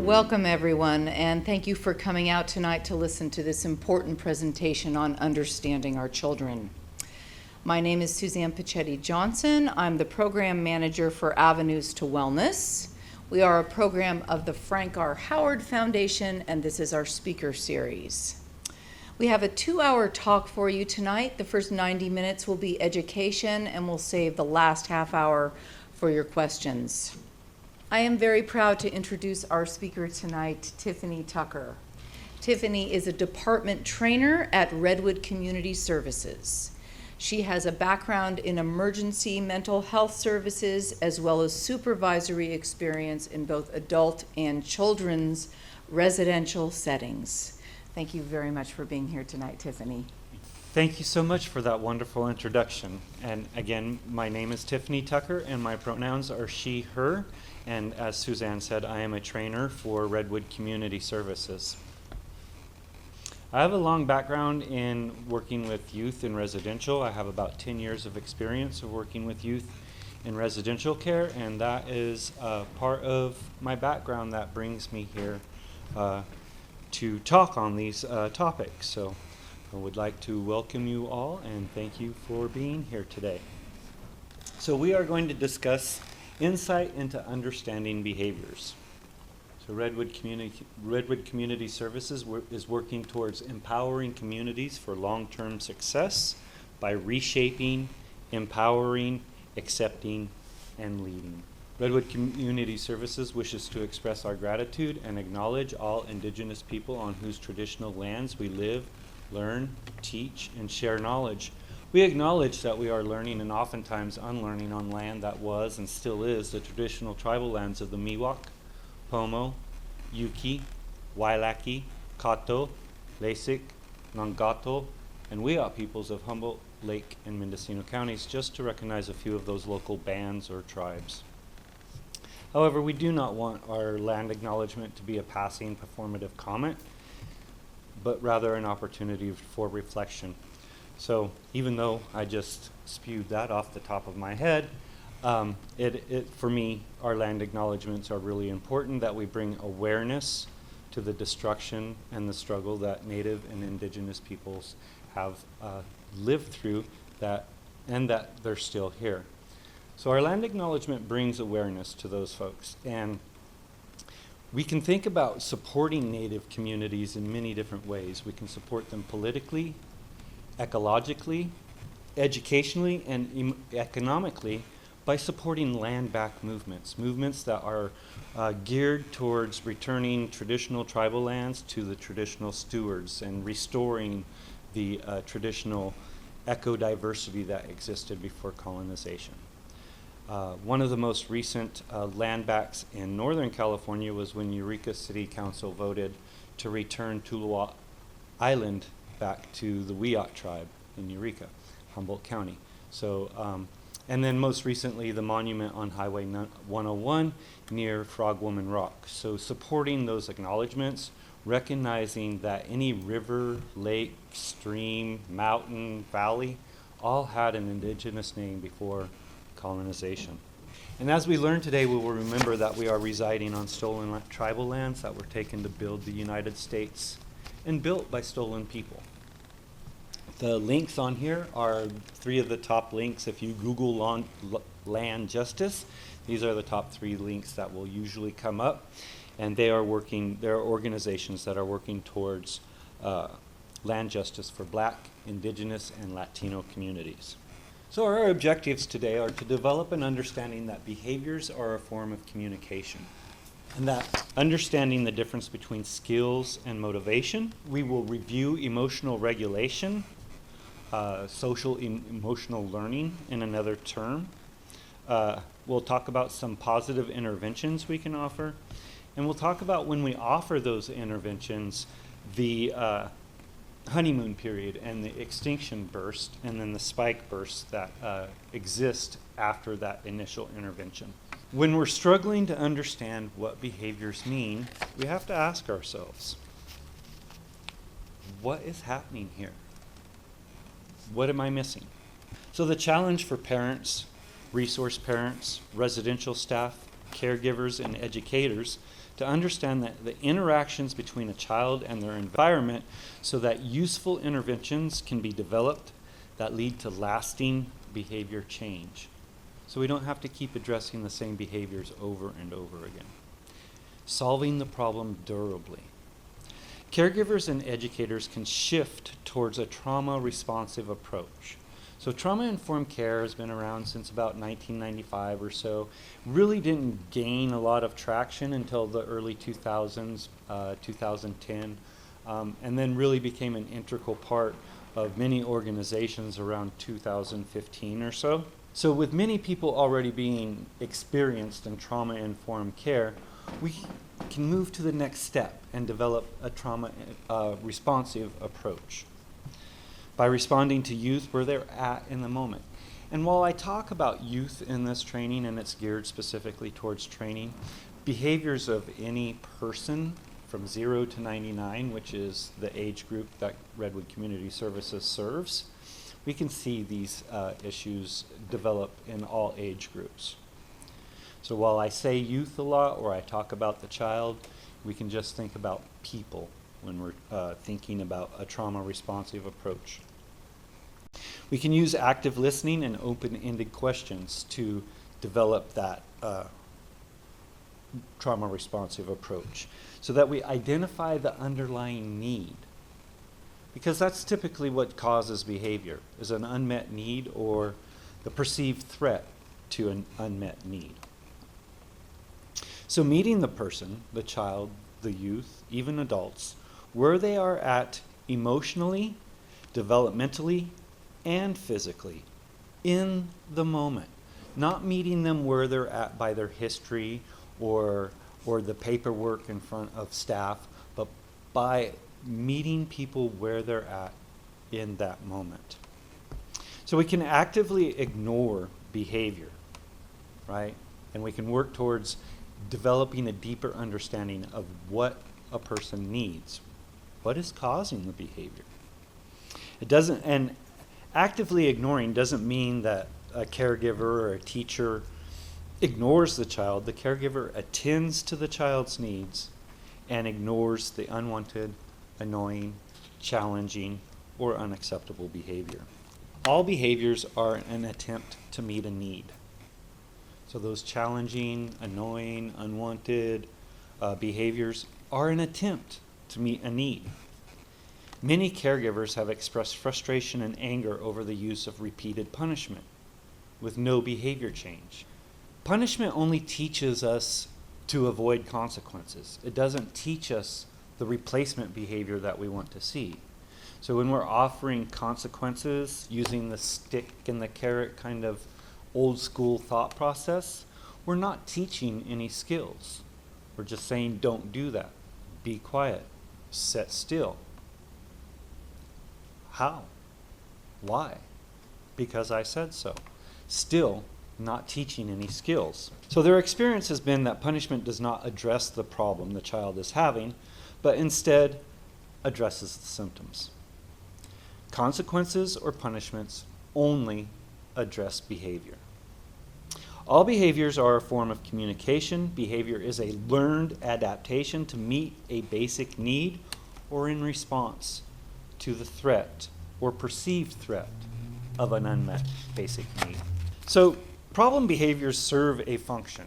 Welcome, everyone, and thank you for coming out tonight to listen to this important presentation on understanding our children. My name is Suzanne Pichetti Johnson. I'm the program manager for Avenues to Wellness. We are a program of the Frank R. Howard Foundation, and this is our speaker series. We have a 2-hour talk for you tonight. The first 90 minutes will be education, and we'll save the last half hour for your questions. I am very proud to introduce our speaker tonight, Tiffany Tucker. Tiffany is a department trainer at Redwood Community Services. She has a background in emergency mental health services as well as supervisory experience in both adult and children's residential settings. Thank you very much for being here tonight, Tiffany. Thank you so much for that wonderful introduction. And again, my name is Tiffany Tucker and my pronouns are she, her. And as Suzanne said, I am a trainer for Redwood Community Services. I have a long background in working with youth in residential. I have about 10 years of experience of working with youth in residential care, and that is part of my background that brings me here to talk on these topics. So I would like to welcome you all and thank you for being here today. So we are going to discuss insight into understanding behaviors. So Redwood Community Services is working towards empowering communities for long-term success by reshaping, empowering, accepting, and leading. Redwood Community Services wishes to express our gratitude and acknowledge all Indigenous people on whose traditional lands we live, learn, teach, and share knowledge. We acknowledge that we are learning and oftentimes unlearning on land that was and still is the traditional tribal lands of the Miwok, Pomo, Yuki, Wailaki, Kato, Lasik, Nangato, and Wiyot peoples of Humboldt, Lake, and Mendocino counties, just to recognize a few of those local bands or tribes. However, we do not want our land acknowledgement to be a passing performative comment, but rather an opportunity for reflection. So even though I just spewed that off the top of my head, for me, our land acknowledgements are really important, that we bring awareness to the destruction and the struggle that Native and Indigenous peoples have lived through, and that they're still here. So our land acknowledgement brings awareness to those folks. And we can think about supporting Native communities in many different ways. We can support them politically, ecologically, educationally, and economically by supporting land-back movements that are geared towards returning traditional tribal lands to the traditional stewards and restoring the traditional eco-diversity that existed before colonization. One of the most recent land backs in Northern California was when Eureka City Council voted to return Tuluá Island back to the Wiyot tribe in Eureka, Humboldt County. So, and then most recently, the monument on Highway 101 near Frogwoman Rock. So supporting those acknowledgements, recognizing that any river, lake, stream, mountain, valley, all had an indigenous name before colonization. And as we learn today, we will remember that we are residing on stolen tribal lands that were taken to build the United States and built by stolen people. The links on here are 3 of the top links. If you Google land justice, these are the top 3 links that will usually come up. And there are organizations that are working towards land justice for Black, Indigenous, and Latino communities. So our objectives today are to develop an understanding that behaviors are a form of communication, and that understanding the difference between skills and motivation. We will review emotional regulation, social emotional learning in another term. We'll talk about some positive interventions we can offer, and we'll talk about when we offer those interventions, the honeymoon period and the extinction burst and then the spike burst that exist after that initial intervention. When we're struggling to understand what behaviors mean, we have to ask ourselves, what is happening here? What am I missing? So the challenge for parents, resource parents, residential staff, caregivers, and educators to understand that the interactions between a child and their environment so that useful interventions can be developed that lead to lasting behavior change. So we don't have to keep addressing the same behaviors over and over again. Solving the problem durably. Caregivers and educators can shift towards a trauma-responsive approach. So trauma-informed care has been around since about 1995 or so. Really didn't gain a lot of traction until the early 2000s, 2010, and then really became an integral part of many organizations around 2015 or so. So with many people already being experienced in trauma-informed care, we can move to the next step and develop a trauma-responsive approach by responding to youth where they're at in the moment. And while I talk about youth in this training, and it's geared specifically towards training, behaviors of any person from 0 to 99, which is the age group that Redwood Community Services serves, we can see these issues develop in all age groups. So while I say youth a lot, or I talk about the child, we can just think about people when we're thinking about a trauma-responsive approach. We can use active listening and open-ended questions to develop that trauma-responsive approach so that we identify the underlying need. Because that's typically what causes behavior, is an unmet need or the perceived threat to an unmet need. So meeting the person, the child, the youth, even adults, where they are at emotionally, developmentally, and physically, in the moment. Not meeting them where they're at by their history or the paperwork in front of staff, but by meeting people where they're at in that moment. So we can actively ignore behavior, right? And we can work towards developing a deeper understanding of what a person needs. What is causing the behavior? It doesn't, and actively ignoring doesn't mean that a caregiver or a teacher ignores the child. The caregiver attends to the child's needs and ignores the unwanted, annoying, challenging, or unacceptable behavior. All behaviors are an attempt to meet a need. So those challenging, annoying, unwanted behaviors are an attempt to meet a need. Many caregivers have expressed frustration and anger over the use of repeated punishment with no behavior change. Punishment only teaches us to avoid consequences. It doesn't teach us the replacement behavior that we want to see. So when we're offering consequences using the stick and the carrot kind of old school thought process, we're not teaching any skills. We're just saying, don't do that. Be quiet. Sit still. How? Why? Because I said so. Still not teaching any skills. So their experience has been that punishment does not address the problem the child is having, but instead addresses the symptoms. Consequences or punishments only address behavior. All behaviors are a form of communication. Behavior is a learned adaptation to meet a basic need or in response to the threat or perceived threat of an unmet basic need. So problem behaviors serve a function.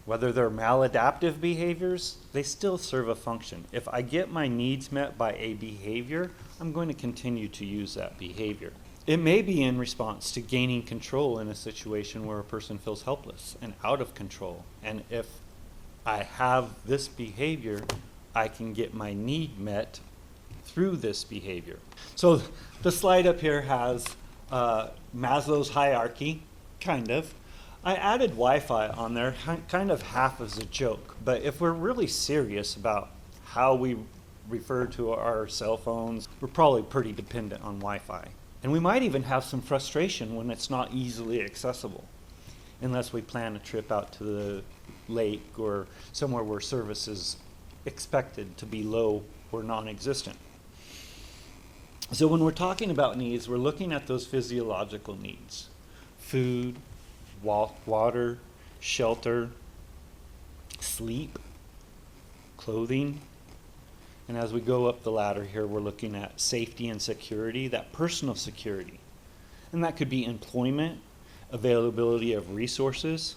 Whether they're maladaptive behaviors, they still serve a function. If I get my needs met by a behavior, I'm going to continue to use that behavior. It may be in response to gaining control in a situation where a person feels helpless and out of control. And if I have this behavior, I can get my need met through this behavior. So the slide up here has Maslow's hierarchy, kind of. I added Wi-Fi on there, kind of half as a joke. But if we're really serious about how we refer to our cell phones, we're probably pretty dependent on Wi-Fi. And we might even have some frustration when it's not easily accessible, unless we plan a trip out to the lake or somewhere where service is expected to be low or non-existent. So when we're talking about needs, we're looking at those physiological needs: food, water, shelter, sleep, clothing. And as we go up the ladder here, we're looking at safety and security, that personal security. And that could be employment, availability of resources,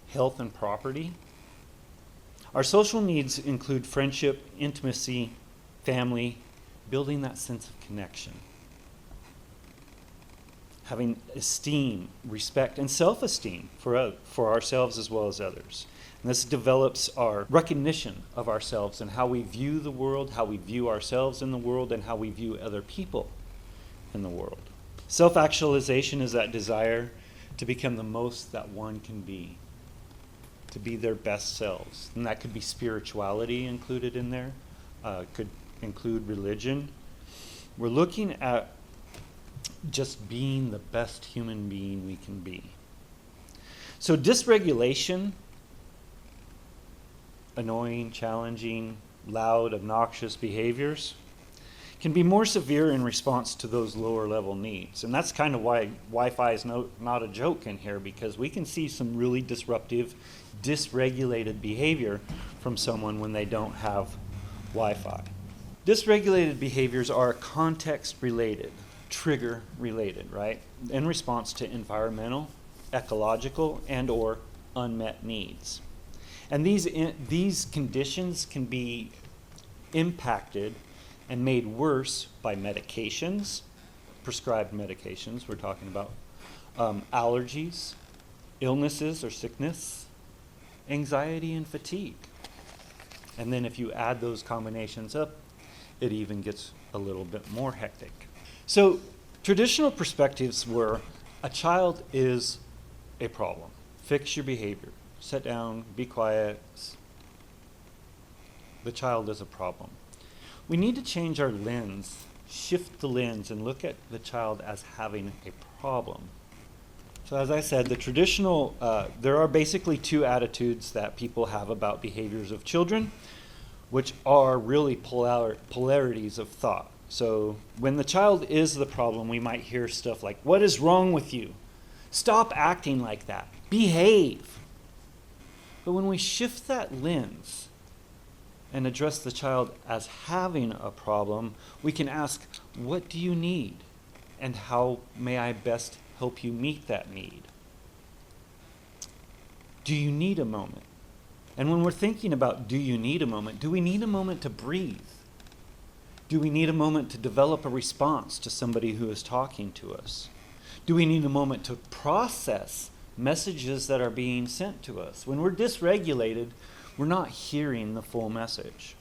health and property. Our social needs include friendship, intimacy, family, building that sense of connection. Having esteem, respect, and self-esteem for ourselves as well as others. And this develops our recognition of ourselves and how we view the world, how we view ourselves in the world, and how we view other people in the world. Self-actualization is that desire to become the most that one can be, to be their best selves. And that could be spirituality included in there, could include religion. We're looking at just being the best human being we can be. So dysregulation, annoying, challenging, loud, obnoxious behaviors, can be more severe in response to those lower level needs. And that's kind of why Wi-Fi is not a joke in here, because we can see some really disruptive, dysregulated behavior from someone when they don't have Wi-Fi. Dysregulated behaviors are context-related, trigger-related, right? In response to environmental, ecological, and or unmet needs. And these conditions can be impacted and made worse by medications, prescribed medications, we're talking about allergies, illnesses or sickness, anxiety and fatigue. And then if you add those combinations up, it even gets a little bit more hectic. So traditional perspectives were a child is a problem. Fix your behavior. Sit down, be quiet. The child is a problem. We need to change our lens, shift the lens, and look at the child as having a problem. So as I said, the traditional, there are basically two attitudes that people have about behaviors of children, which are really polarities of thought. So when the child is the problem, we might hear stuff like, "What is wrong with you? Stop acting like that. Behave." But when we shift that lens and address the child as having a problem, we can ask, what do you need? And how may I best help you meet that need? Do you need a moment? And when we're thinking about do you need a moment, do we need a moment to breathe? Do we need a moment to develop a response to somebody who is talking to us? Do we need a moment to process messages that are being sent to us? When we're dysregulated, we're not hearing the full message.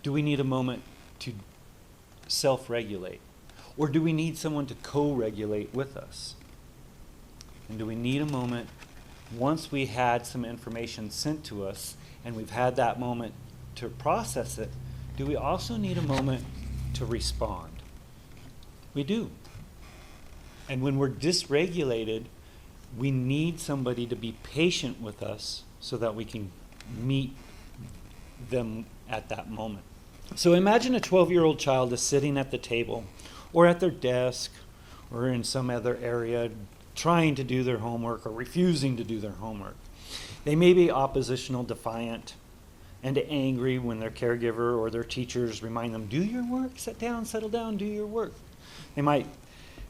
Do we need a moment to self-regulate? Or do we need someone to co-regulate with us? And do we need a moment, once we had some information sent to us and we've had that moment to process it, do we also need a moment to respond? We do. And when we're dysregulated, we need somebody to be patient with us so that we can meet them at that moment. So imagine a 12-year-old child is sitting at the table or at their desk or in some other area trying to do their homework or refusing to do their homework. They may be oppositional, defiant, and angry when their caregiver or their teachers remind them, do your work, sit down, settle down, do your work. They might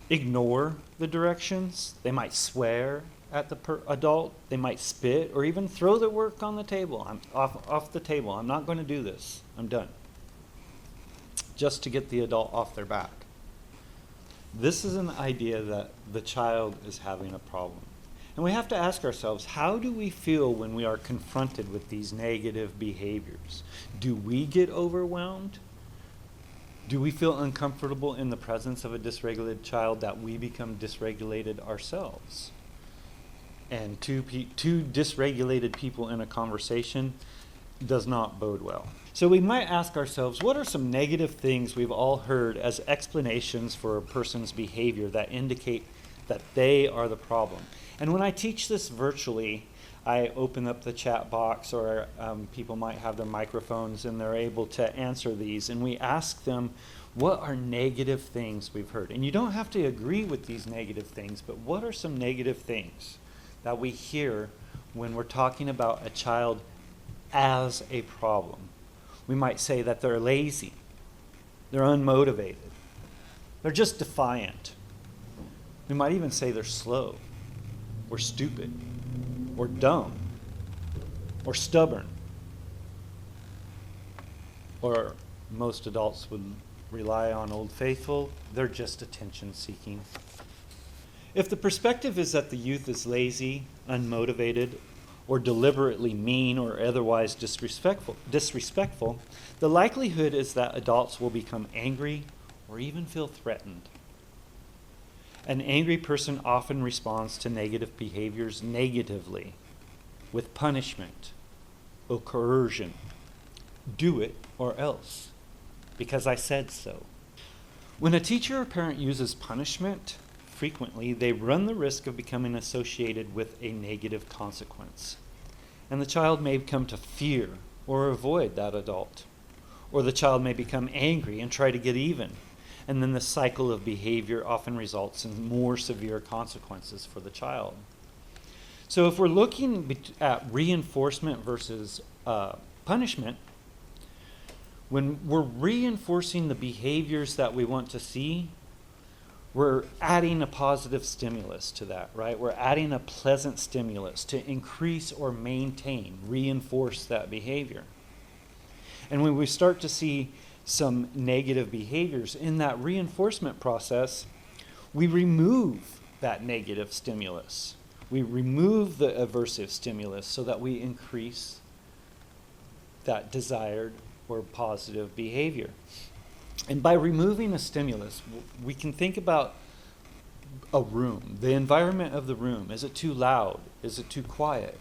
ignore the directions. They might swear at the adult. They might spit or even throw their work on the table. I'm off the table. I'm not going to do this. I'm done. Just to get the adult off their back. This is an idea that the child is having a problem. And we have to ask ourselves, how do we feel when we are confronted with these negative behaviors? Do we get overwhelmed? Do we feel uncomfortable in the presence of a dysregulated child that we become dysregulated ourselves? And two dysregulated people in a conversation does not bode well. So we might ask ourselves, what are some negative things we've all heard as explanations for a person's behavior that indicate that they are the problem? And when I teach this virtually, I open up the chat box, or people might have their microphones and they're able to answer these, and we ask them, what are negative things we've heard? And you don't have to agree with these negative things, but what are some negative things that we hear when we're talking about a child as a problem. We might say that they're lazy, they're unmotivated, they're just defiant. We might even say they're slow, or stupid, or dumb, or stubborn. Or most adults would rely on Old Faithful, they're just attention seeking. If the perspective is that the youth is lazy, unmotivated, or deliberately mean or otherwise disrespectful, the likelihood is that adults will become angry or even feel threatened. An angry person often responds to negative behaviors negatively, with punishment or coercion. Do it or else, because I said so. When a teacher or parent uses punishment, frequently they run the risk of becoming associated with a negative consequence. And the child may come to fear or avoid that adult. Or the child may become angry and try to get even. And then the cycle of behavior often results in more severe consequences for the child. So if we're looking at reinforcement versus punishment, when we're reinforcing the behaviors that we want to see, we're adding a positive stimulus to that, right? We're adding a pleasant stimulus to increase or maintain, reinforce that behavior. And when we start to see some negative behaviors in that reinforcement process, we remove that negative stimulus. We remove the aversive stimulus so that we increase that desired or positive behavior. And by removing a stimulus, we can think about a room, the environment of the room. Is it too loud? Is it too quiet?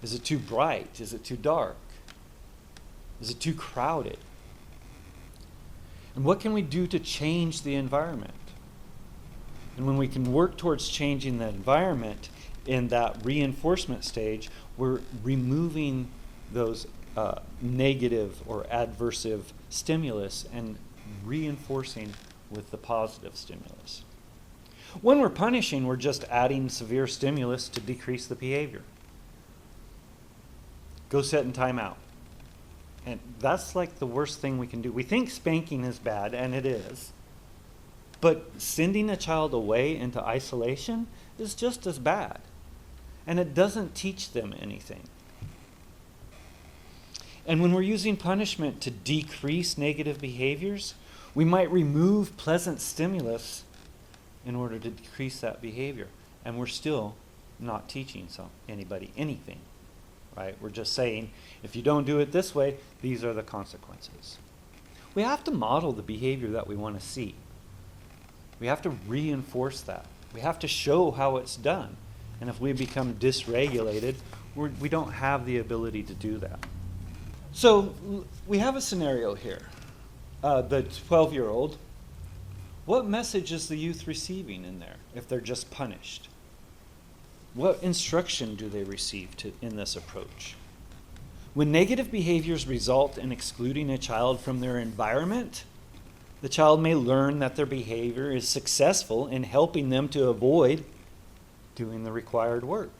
Is it too bright? Is it too dark? Is it too crowded? And what can we do to change the environment? And when we can work towards changing the environment in that reinforcement stage, we're removing those negative or adversive stimulus and reinforcing with the positive stimulus. When we're punishing, we're just adding severe stimulus to decrease the behavior. Go sit in timeout. And that's like the worst thing we can do. We think spanking is bad, and it is. But sending a child away into isolation is just as bad. And it doesn't teach them anything. And when we're using punishment to decrease negative behaviors, we might remove pleasant stimulus in order to decrease that behavior. And we're still not teaching anybody anything, right? We're just saying, if you don't do it this way, these are the consequences. We have to model the behavior that we want to see. We have to reinforce that. We have to show how it's done. And if we become dysregulated, we don't have the ability to do that. So we have a scenario here. The 12-year-old, what message is the youth receiving in there if they're just punished? What instruction do they receive in this approach? When negative behaviors result in excluding a child from their environment, the child may learn that their behavior is successful in helping them to avoid doing the required work.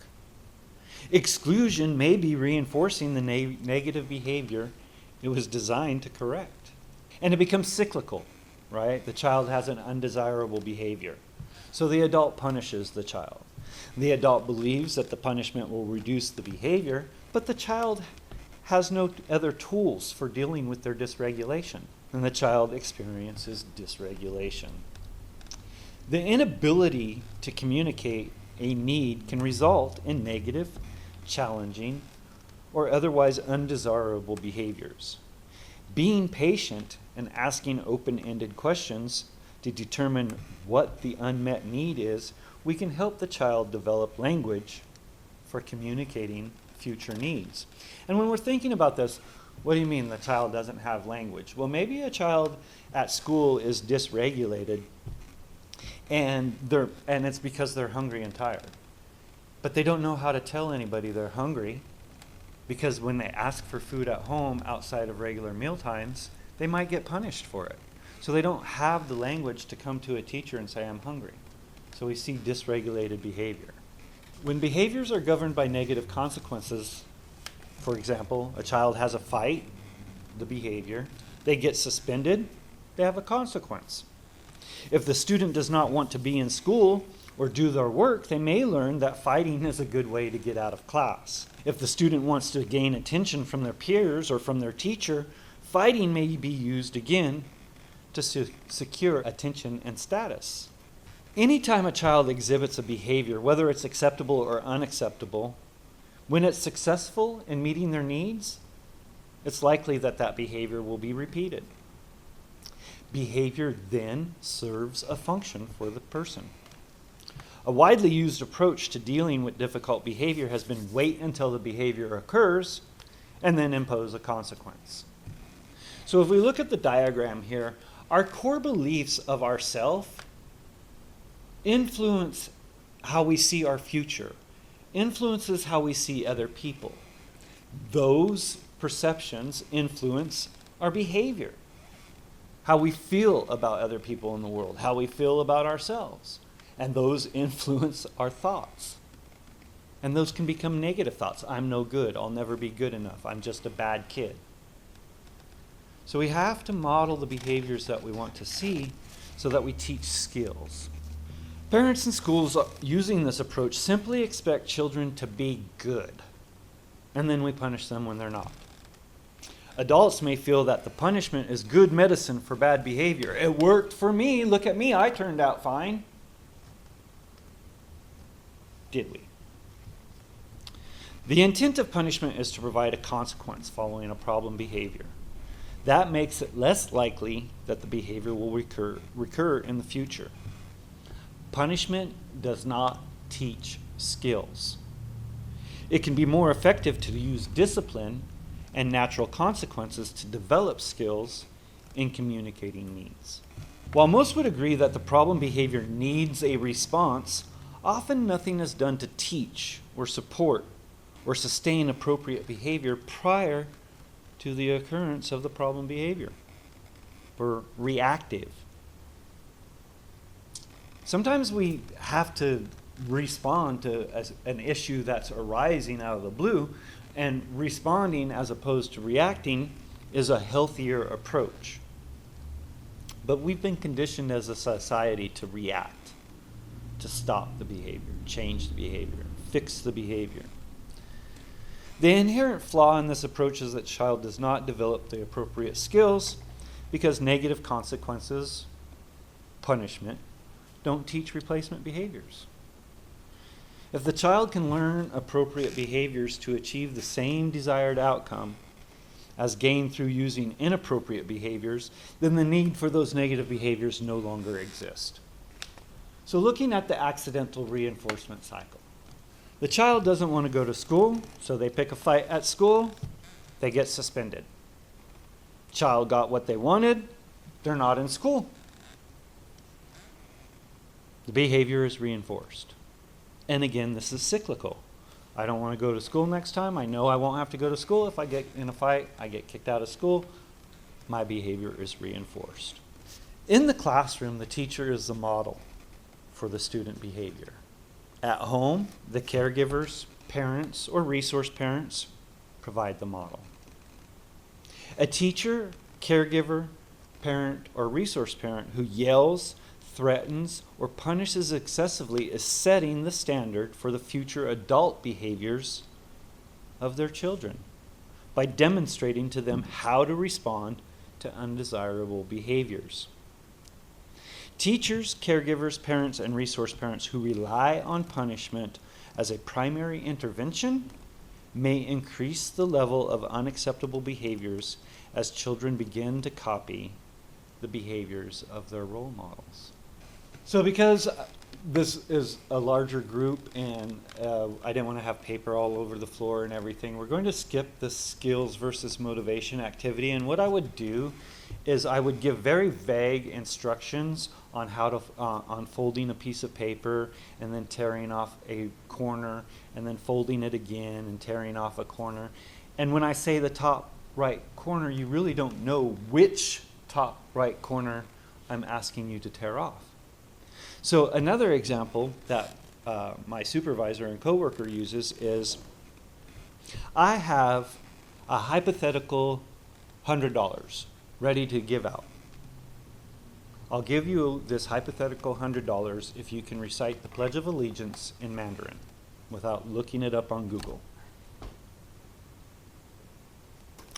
Exclusion may be reinforcing the negative behavior it was designed to correct. And it becomes cyclical, right? The child has an undesirable behavior. So the adult punishes the child. The adult believes that the punishment will reduce the behavior, but the child has no other tools for dealing with their dysregulation, and the child experiences dysregulation. The inability to communicate a need can result in negative, challenging, or otherwise undesirable behaviors. Being patient and asking open-ended questions to determine what the unmet need is, we can help the child develop language for communicating future needs. And when we're thinking about this, what do you mean the child doesn't have language? Well, maybe a child at school is dysregulated and it's because they're hungry and tired. But they don't know how to tell anybody they're hungry, because when they ask for food at home outside of regular meal times, they might get punished for it. So they don't have the language to come to a teacher and say, I'm hungry. So we see dysregulated behavior. When behaviors are governed by negative consequences, for example, a child has a fight, the behavior, they get suspended, they have a consequence. If the student does not want to be in school or do their work, they may learn that fighting is a good way to get out of class. If the student wants to gain attention from their peers or from their teacher, fighting may be used again to secure attention and status. Anytime a child exhibits a behavior, whether it's acceptable or unacceptable, when it's successful in meeting their needs, it's likely that that behavior will be repeated. Behavior then serves a function for the person. A widely used approach to dealing with difficult behavior has been wait until the behavior occurs and then impose a consequence. So if we look at the diagram here, our core beliefs of ourself influence how we see our future, influences how we see other people. Those perceptions influence our behavior, how we feel about other people in the world, how we feel about ourselves. And those influence our thoughts. And those can become negative thoughts. I'm no good. I'll never be good enough. I'm just a bad kid. So we have to model the behaviors that we want to see so that we teach skills. Parents and schools using this approach simply expect children to be good, and then we punish them when they're not. Adults may feel that the punishment is good medicine for bad behavior. It worked for me. Look at me. I turned out fine. Did we? The intent of punishment is to provide a consequence following a problem behavior. That makes it less likely that the behavior will recur in the future. Punishment does not teach skills. It can be more effective to use discipline and natural consequences to develop skills in communicating needs. While most would agree that the problem behavior needs a response, often nothing is done to teach or support or sustain appropriate behavior prior to the occurrence of the problem behavior. We're reactive. Sometimes we have to respond to an issue that's arising out of the blue, and responding as opposed to reacting is a healthier approach. But we've been conditioned as a society to react, to stop the behavior, change the behavior, fix the behavior. The inherent flaw in this approach is that the child does not develop the appropriate skills because negative consequences, punishment, don't teach replacement behaviors. If the child can learn appropriate behaviors to achieve the same desired outcome as gained through using inappropriate behaviors, then the need for those negative behaviors no longer exists. So looking at the accidental reinforcement cycle. The child doesn't want to go to school, so they pick a fight at school, they get suspended. Child got what they wanted, they're not in school. The behavior is reinforced. And again, this is cyclical. I don't want to go to school next time. I know I won't have to go to school. If I get in a fight, I get kicked out of school. My behavior is reinforced. In the classroom, the teacher is the model for the student behavior. At home, the caregivers, parents, or resource parents provide the model. A teacher, caregiver, parent, or resource parent who yells, threatens, or punishes excessively is setting the standard for the future adult behaviors of their children by demonstrating to them how to respond to undesirable behaviors. Teachers, caregivers, parents, and resource parents who rely on punishment as a primary intervention may increase the level of unacceptable behaviors as children begin to copy the behaviors of their role models. So because this is a larger group and I didn't want to have paper all over the floor and everything, we're going to skip the skills versus motivation activity. And what I would do is I would give very vague instructions on how to, on folding a piece of paper and then tearing off a corner and then folding it again and tearing off a corner. And when I say the top right corner, you really don't know which top right corner I'm asking you to tear off. So another example that my supervisor and coworker uses is, I have a hypothetical $100 ready to give out. I'll give you this hypothetical $100 if you can recite the Pledge of Allegiance in Mandarin without looking it up on Google.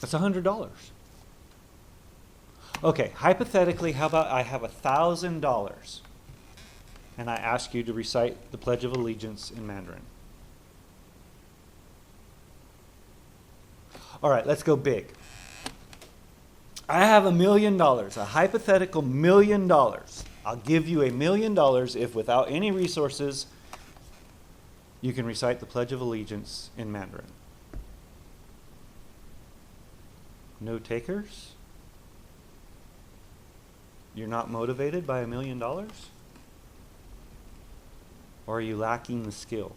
That's $100. Okay, hypothetically, how about I have $1,000 and I ask you to recite the Pledge of Allegiance in Mandarin. All right, let's go big. I have $1 million, a hypothetical $1 million. I'll give you $1 million if without any resources you can recite the Pledge of Allegiance in Mandarin. No takers? You're not motivated by $1 million? Or are you lacking the skill?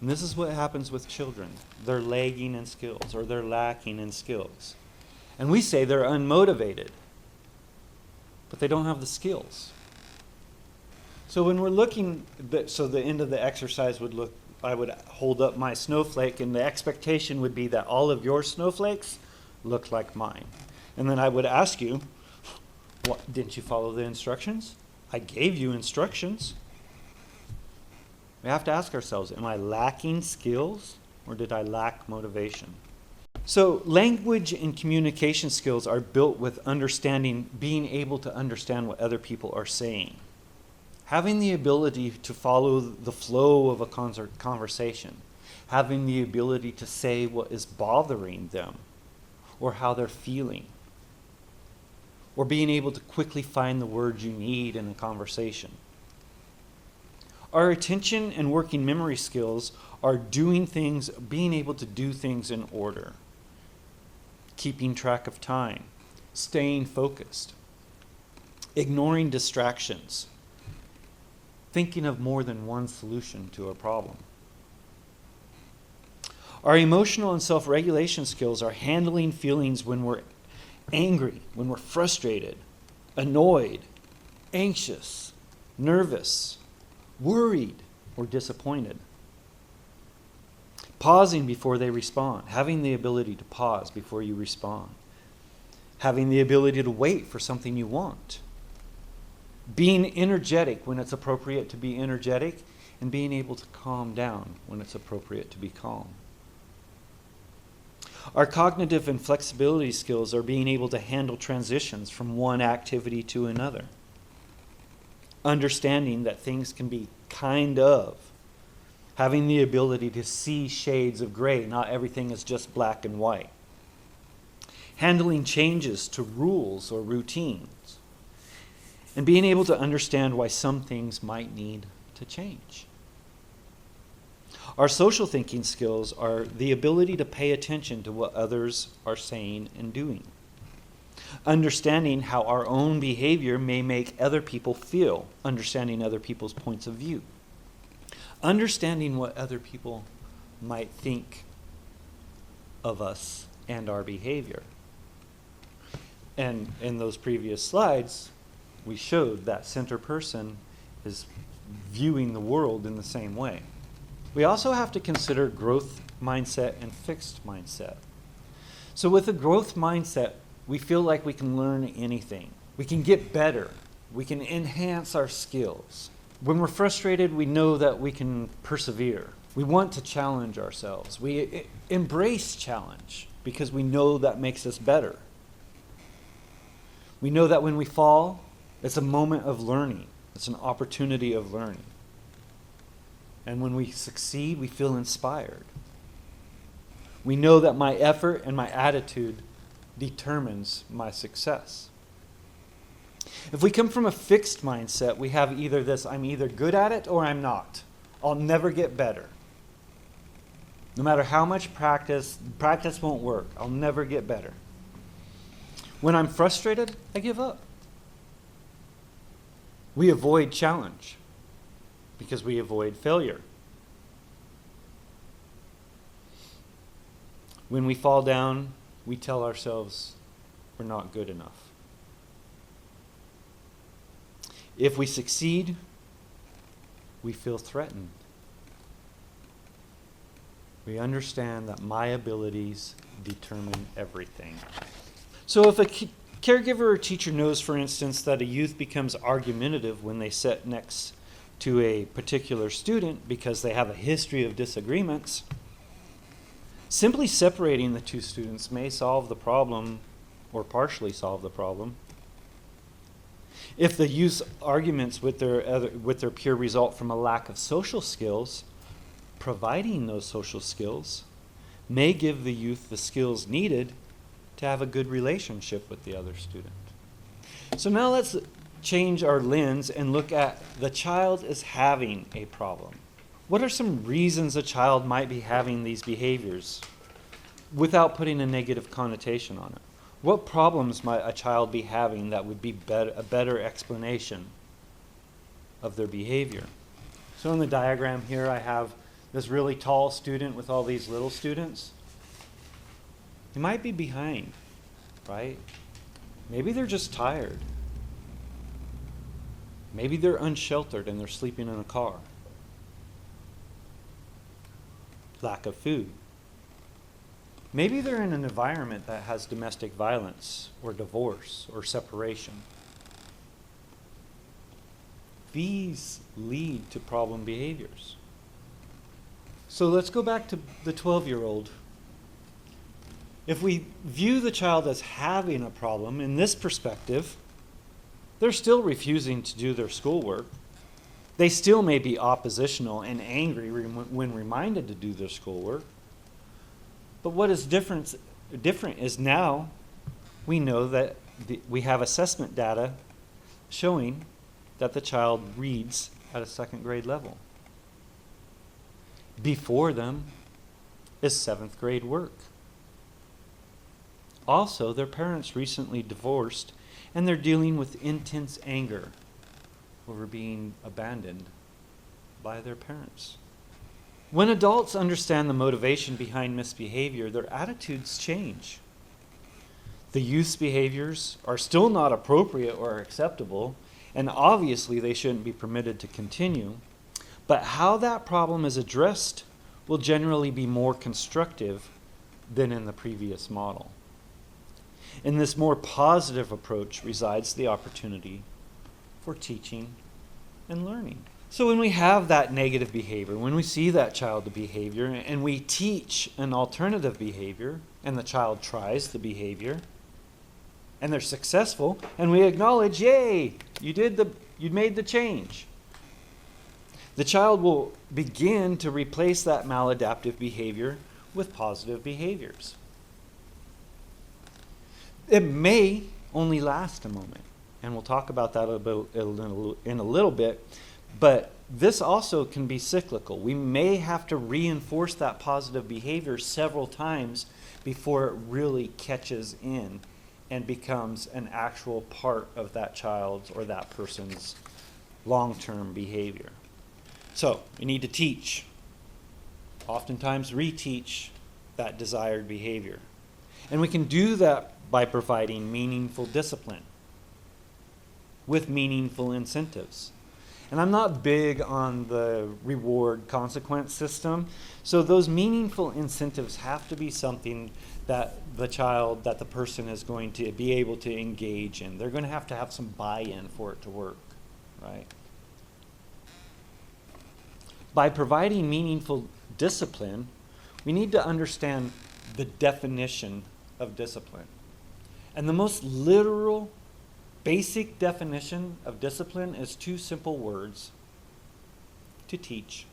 And this is what happens with children. They're lagging in skills, or they're lacking in skills. And we say they're unmotivated, but they don't have the skills. So when we're looking, so the end of the exercise would look, I would hold up my snowflake, and the expectation would be that all of your snowflakes look like mine. And then I would ask you, what, didn't you follow the instructions? I gave you instructions. We have to ask ourselves, am I lacking skills or did I lack motivation? So language and communication skills are built with understanding, being able to understand what other people are saying. Having the ability to follow the flow of a conversation. Having the ability to say what is bothering them or how they're feeling. Or being able to quickly find the words you need in a conversation. Our attention and working memory skills are doing things, being able to do things in order. Keeping track of time. Staying focused. Ignoring distractions. Thinking of more than one solution to a problem. Our emotional and self-regulation skills are handling feelings when we're angry, when we're frustrated, annoyed, anxious, nervous, worried, or disappointed. Pausing before they respond, having the ability to pause before you respond. Having the ability to wait for something you want. Being energetic when it's appropriate to be energetic, and being able to calm down when it's appropriate to be calm. Our cognitive and flexibility skills are being able to handle transitions from one activity to another. Understanding that things can be kind of. Having the ability to see shades of gray, not everything is just black and white. Handling changes to rules or routines. And being able to understand why some things might need to change. Our social thinking skills are the ability to pay attention to what others are saying and doing. Understanding how our own behavior may make other people feel, understanding other people's points of view. Understanding what other people might think of us and our behavior. And in those previous slides, we showed that center person is viewing the world in the same way. We also have to consider growth mindset and fixed mindset. So with a growth mindset, we feel like we can learn anything. We can get better. We can enhance our skills. When we're frustrated, we know that we can persevere. We want to challenge ourselves. We embrace challenge because we know that makes us better. We know that when we fall, it's a moment of learning. It's an opportunity of learning. And when we succeed, we feel inspired. We know that my effort and my attitude determines my success. If we come from a fixed mindset, we have either this, I'm either good at it or I'm not. I'll never get better. No matter how much practice won't work. I'll never get better. When I'm frustrated, I give up. We avoid challenge because we avoid failure. When we fall down, we tell ourselves we're not good enough. If we succeed, we feel threatened. We understand that my abilities determine everything. So if a caregiver or teacher knows, for instance, that a youth becomes argumentative when they sit next to a particular student because they have a history of disagreements, simply separating the two students may solve the problem or partially solve the problem. If the youth's arguments with their peer result from a lack of social skills, providing those social skills may give the youth the skills needed to have a good relationship with the other student. So now let's change our lens and look at the child as having a problem. What are some reasons a child might be having these behaviors without putting a negative connotation on it? What problems might a child be having that would be a better explanation of their behavior? So in the diagram here, I have this really tall student with all these little students. They might be behind, right? Maybe they're just tired. Maybe they're unsheltered and they're sleeping in a car. Lack of food. Maybe they're in an environment that has domestic violence or divorce or separation. These lead to problem behaviors. So let's go back to the 12-year-old. If we view the child as having a problem in this perspective, they're still refusing to do their schoolwork. They still may be oppositional and angry when reminded to do their schoolwork. But what is different is now we know that we have assessment data showing that the child reads at a second grade level. Before them is 7th grade work. Also, their parents recently divorced and they're dealing with intense anger over being abandoned by their parents. When adults understand the motivation behind misbehavior, their attitudes change. The youth's behaviors are still not appropriate or acceptable, and obviously they shouldn't be permitted to continue, but how that problem is addressed will generally be more constructive than in the previous model. In this more positive approach resides the opportunity for teaching and learning. So when we have that negative behavior, when we see that child behavior, and we teach an alternative behavior, and the child tries the behavior, and they're successful, and we acknowledge, yay, you made the change. The child will begin to replace that maladaptive behavior with positive behaviors. It may only last a moment, and we'll talk about that in a little bit, but this also can be cyclical. We may have to reinforce that positive behavior several times before it really catches in and becomes an actual part of that child's or that person's long-term behavior. So, we need to teach, oftentimes reteach that desired behavior. And we can do that by providing meaningful discipline with meaningful incentives. And I'm not big on the reward consequence system, so those meaningful incentives have to be something that the person is going to be able to engage in. They're going to have some buy-in for it to work, right? By providing meaningful discipline, we need to understand the definition of discipline. And the most literal, basic definition of discipline is 2 simple words: to teach.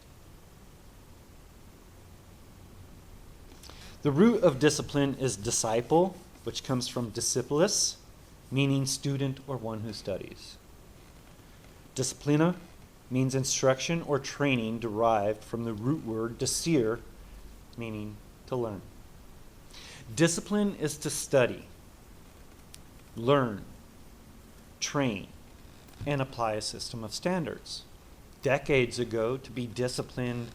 The root of discipline is disciple, which comes from discipulus, meaning student or one who studies. Disciplina means instruction or training derived from the root word discere, meaning to learn. Discipline is to study, learn, train, and apply a system of standards. Decades ago, to be disciplined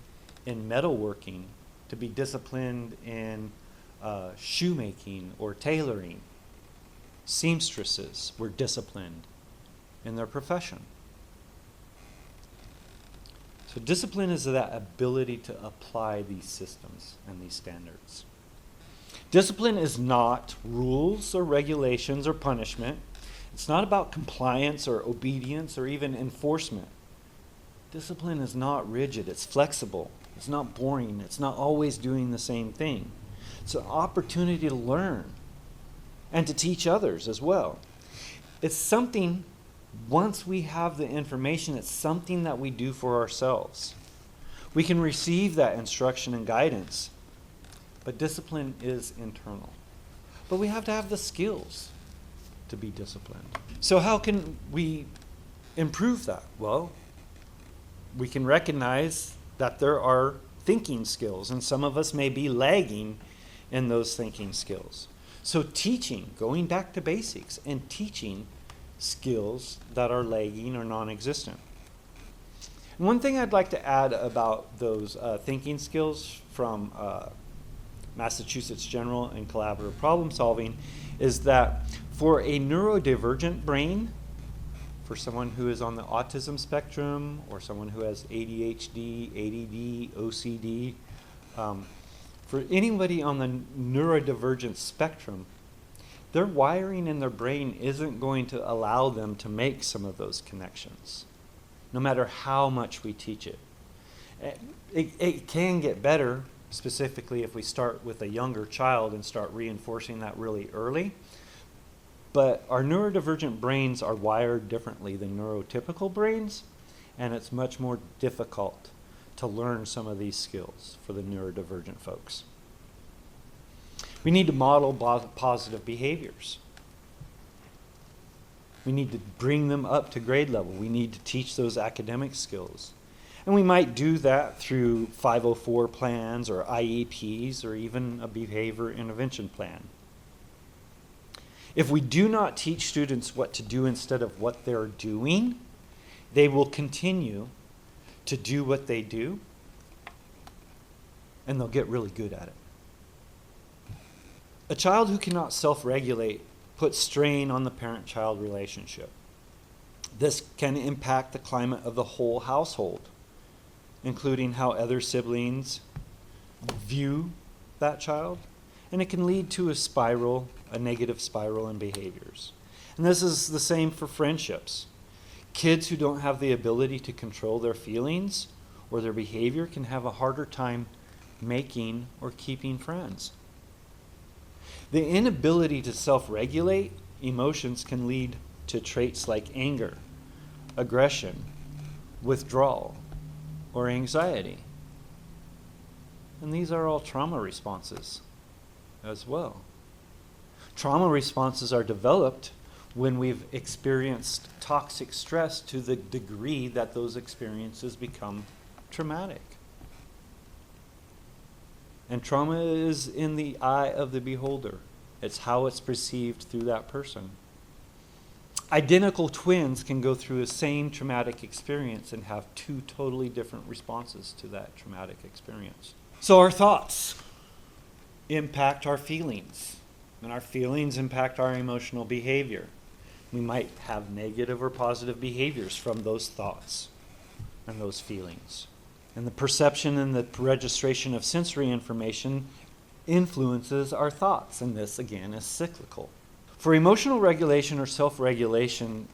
in metalworking, to be disciplined in shoemaking or tailoring, seamstresses were disciplined in their profession. So discipline is that ability to apply these systems and these standards. Discipline is not rules or regulations or punishment. It's not about compliance or obedience or even enforcement. Discipline is not rigid, it's flexible, it's not boring, it's not always doing the same thing. It's an opportunity to learn and to teach others as well. It's something, once we have the information, it's something that we do for ourselves. We can receive that instruction and guidance, but discipline is internal. But we have to have the skills to be disciplined. So how can we improve that? Well, we can recognize that there are thinking skills, and some of us may be lagging in those thinking skills. So teaching, going back to basics, and teaching skills that are lagging or non-existent. And one thing I'd like to add about those thinking skills from Massachusetts General and Collaborative Problem Solving is that for a neurodivergent brain, for someone who is on the autism spectrum or someone who has ADHD, ADD, OCD, for anybody on the neurodivergent spectrum, their wiring in their brain isn't going to allow them to make some of those connections, no matter how much we teach it. It can get better, specifically if we start with a younger child and start reinforcing that really early. But our neurodivergent brains are wired differently than neurotypical brains, and it's much more difficult to learn some of these skills for the neurodivergent folks. We need to model positive behaviors. We need to bring them up to grade level. We need to teach those academic skills. And we might do that through 504 plans or IEPs or even a behavior intervention plan. If we do not teach students what to do instead of what they're doing, they will continue to do what they do, and they'll get really good at it. A child who cannot self-regulate puts strain on the parent-child relationship. This can impact the climate of the whole household, including how other siblings view that child, and it can lead to a negative spiral in behaviors. And this is the same for friendships. Kids who don't have the ability to control their feelings or their behavior can have a harder time making or keeping friends. The inability to self-regulate emotions can lead to traits like anger, aggression, withdrawal, or anxiety. And these are all trauma responses as well. Trauma responses are developed when we've experienced toxic stress to the degree that those experiences become traumatic. And trauma is in the eye of the beholder. It's how it's perceived through that person. Identical twins can go through the same traumatic experience and have two totally different responses to that traumatic experience. So our thoughts impact our feelings, and our feelings impact our emotional behavior. We might have negative or positive behaviors from those thoughts and those feelings. And the perception and the registration of sensory information influences our thoughts, and this again is cyclical. For emotional regulation or self-regulation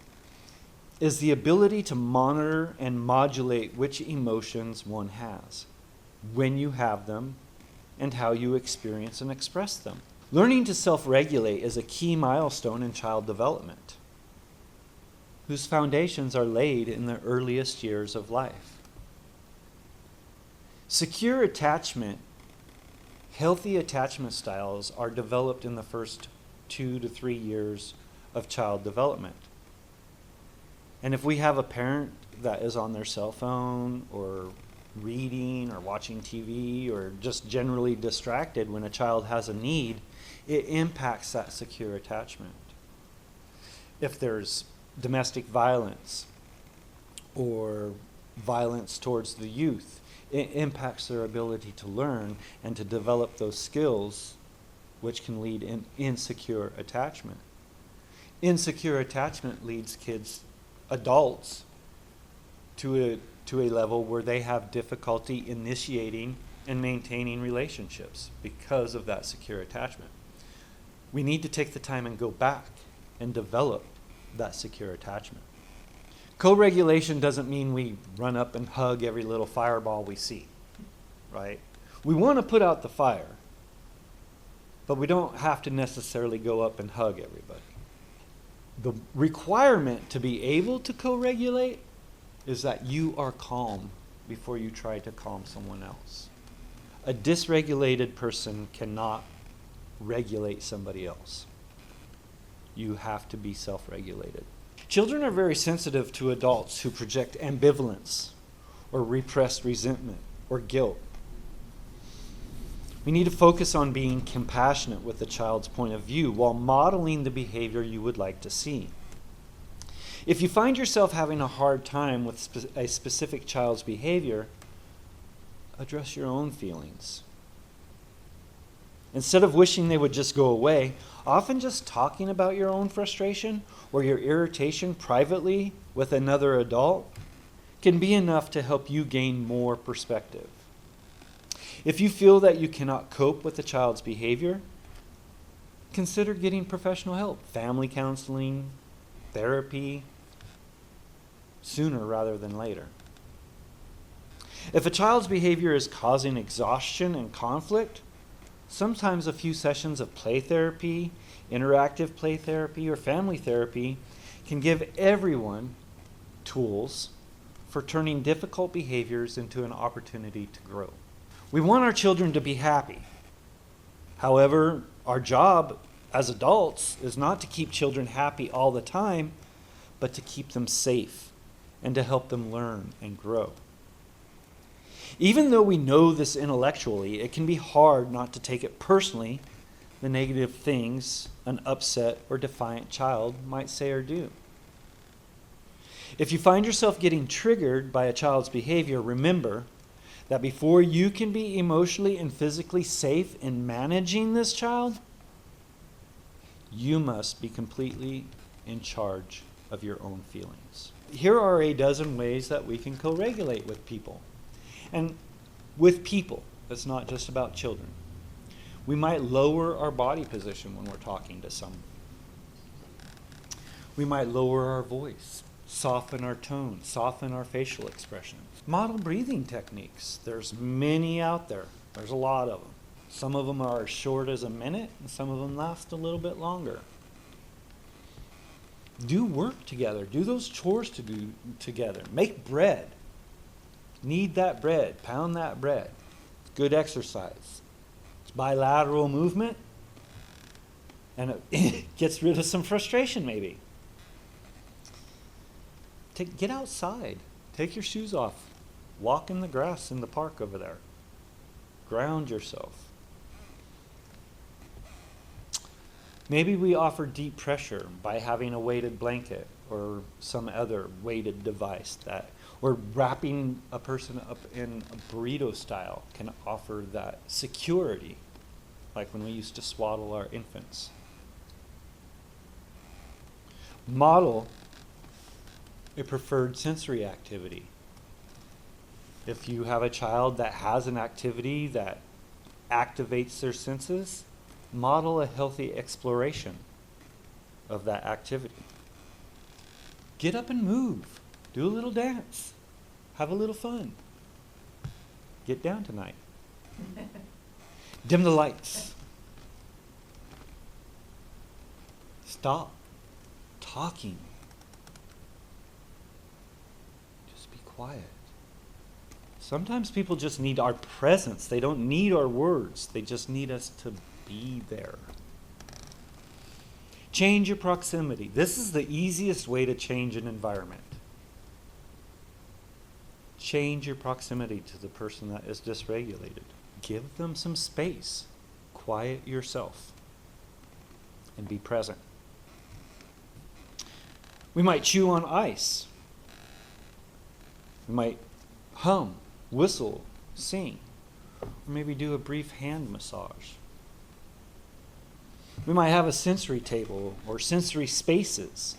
is the ability to monitor and modulate which emotions one has, when you have them, and how you experience and express them. Learning to self-regulate is a key milestone in child development, whose foundations are laid in the earliest years of life. Secure attachment, healthy attachment styles are developed in the first 2 to 3 years of child development. And if we have a parent that is on their cell phone or reading or watching TV or just generally distracted when a child has a need, it impacts that secure attachment. If there's domestic violence or violence towards the youth, it impacts their ability to learn and to develop those skills, which can lead in insecure attachment. Insecure attachment leads kids, adults, to to a level where they have difficulty initiating and maintaining relationships because of that secure attachment. We need to take the time and go back and develop that secure attachment. Co-regulation doesn't mean we run up and hug every little fireball we see, right? We want to put out the fire, but we don't have to necessarily go up and hug everybody. The requirement to be able to co-regulate is that you are calm before you try to calm someone else. A dysregulated person cannot regulate somebody else. You have to be self-regulated. Children are very sensitive to adults who project ambivalence or repressed resentment or guilt. We need to focus on being compassionate with the child's point of view while modeling the behavior you would like to see. If you find yourself having a hard time with a specific child's behavior, address your own feelings. Instead of wishing they would just go away, often just talking about your own frustration or your irritation privately with another adult can be enough to help you gain more perspective. If you feel that you cannot cope with the child's behavior, consider getting professional help, family counseling, therapy, sooner rather than later. If a child's behavior is causing exhaustion and conflict, sometimes a few sessions of play therapy, interactive play therapy, or family therapy can give everyone tools for turning difficult behaviors into an opportunity to grow. We want our children to be happy. However, our job as adults is not to keep children happy all the time, but to keep them safe and to help them learn and grow. Even though we know this intellectually, it can be hard not to take it personally, the negative things an upset or defiant child might say or do. If you find yourself getting triggered by a child's behavior, remember that before you can be emotionally and physically safe in managing this child, you must be completely in charge of your own feelings. Here are a dozen ways that we can co-regulate with people. And with people, it's not just about children. We might lower our body position when we're talking to someone. We might lower our voice, soften our tone, soften our facial expression. Model breathing techniques. There's many out there. There's a lot of them. Some of them are as short as a minute, and some of them last a little bit longer. Do work together. Do those chores to do together. Make bread. Knead that bread. Pound that bread. Good exercise. It's bilateral movement, and it gets rid of some frustration maybe. Get outside. Take your shoes off. Walk in the grass in the park over there. Ground yourself. Maybe we offer deep pressure by having a weighted blanket or some other weighted device or wrapping a person up in a burrito style can offer that security, like when we used to swaddle our infants. Model a preferred sensory activity. If you have a child that has an activity that activates their senses, model a healthy exploration of that activity. Get up and move. Do a little dance. Have a little fun. Get down tonight. Dim the lights. Stop talking. Just be quiet. Sometimes people just need our presence. They don't need our words. They just need us to be there. Change your proximity. This is the easiest way to change an environment. Change your proximity to the person that is dysregulated. Give them some space. Quiet yourself. And be present. We might chew on ice. We might hum, whistle, sing, or maybe do a brief hand massage. We might have a sensory table or sensory spaces.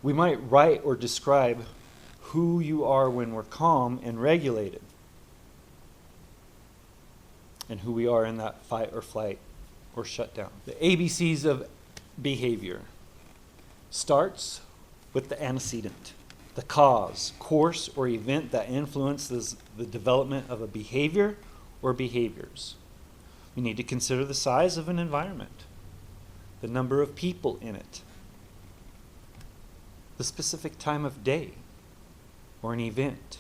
We might write or describe who you are when we're calm and regulated, and who we are in that fight or flight or shutdown. The ABCs of behavior starts with the antecedent, the cause, course, or event that influences the development of a behavior or behaviors. We need to consider the size of an environment, the number of people in it, the specific time of day or an event.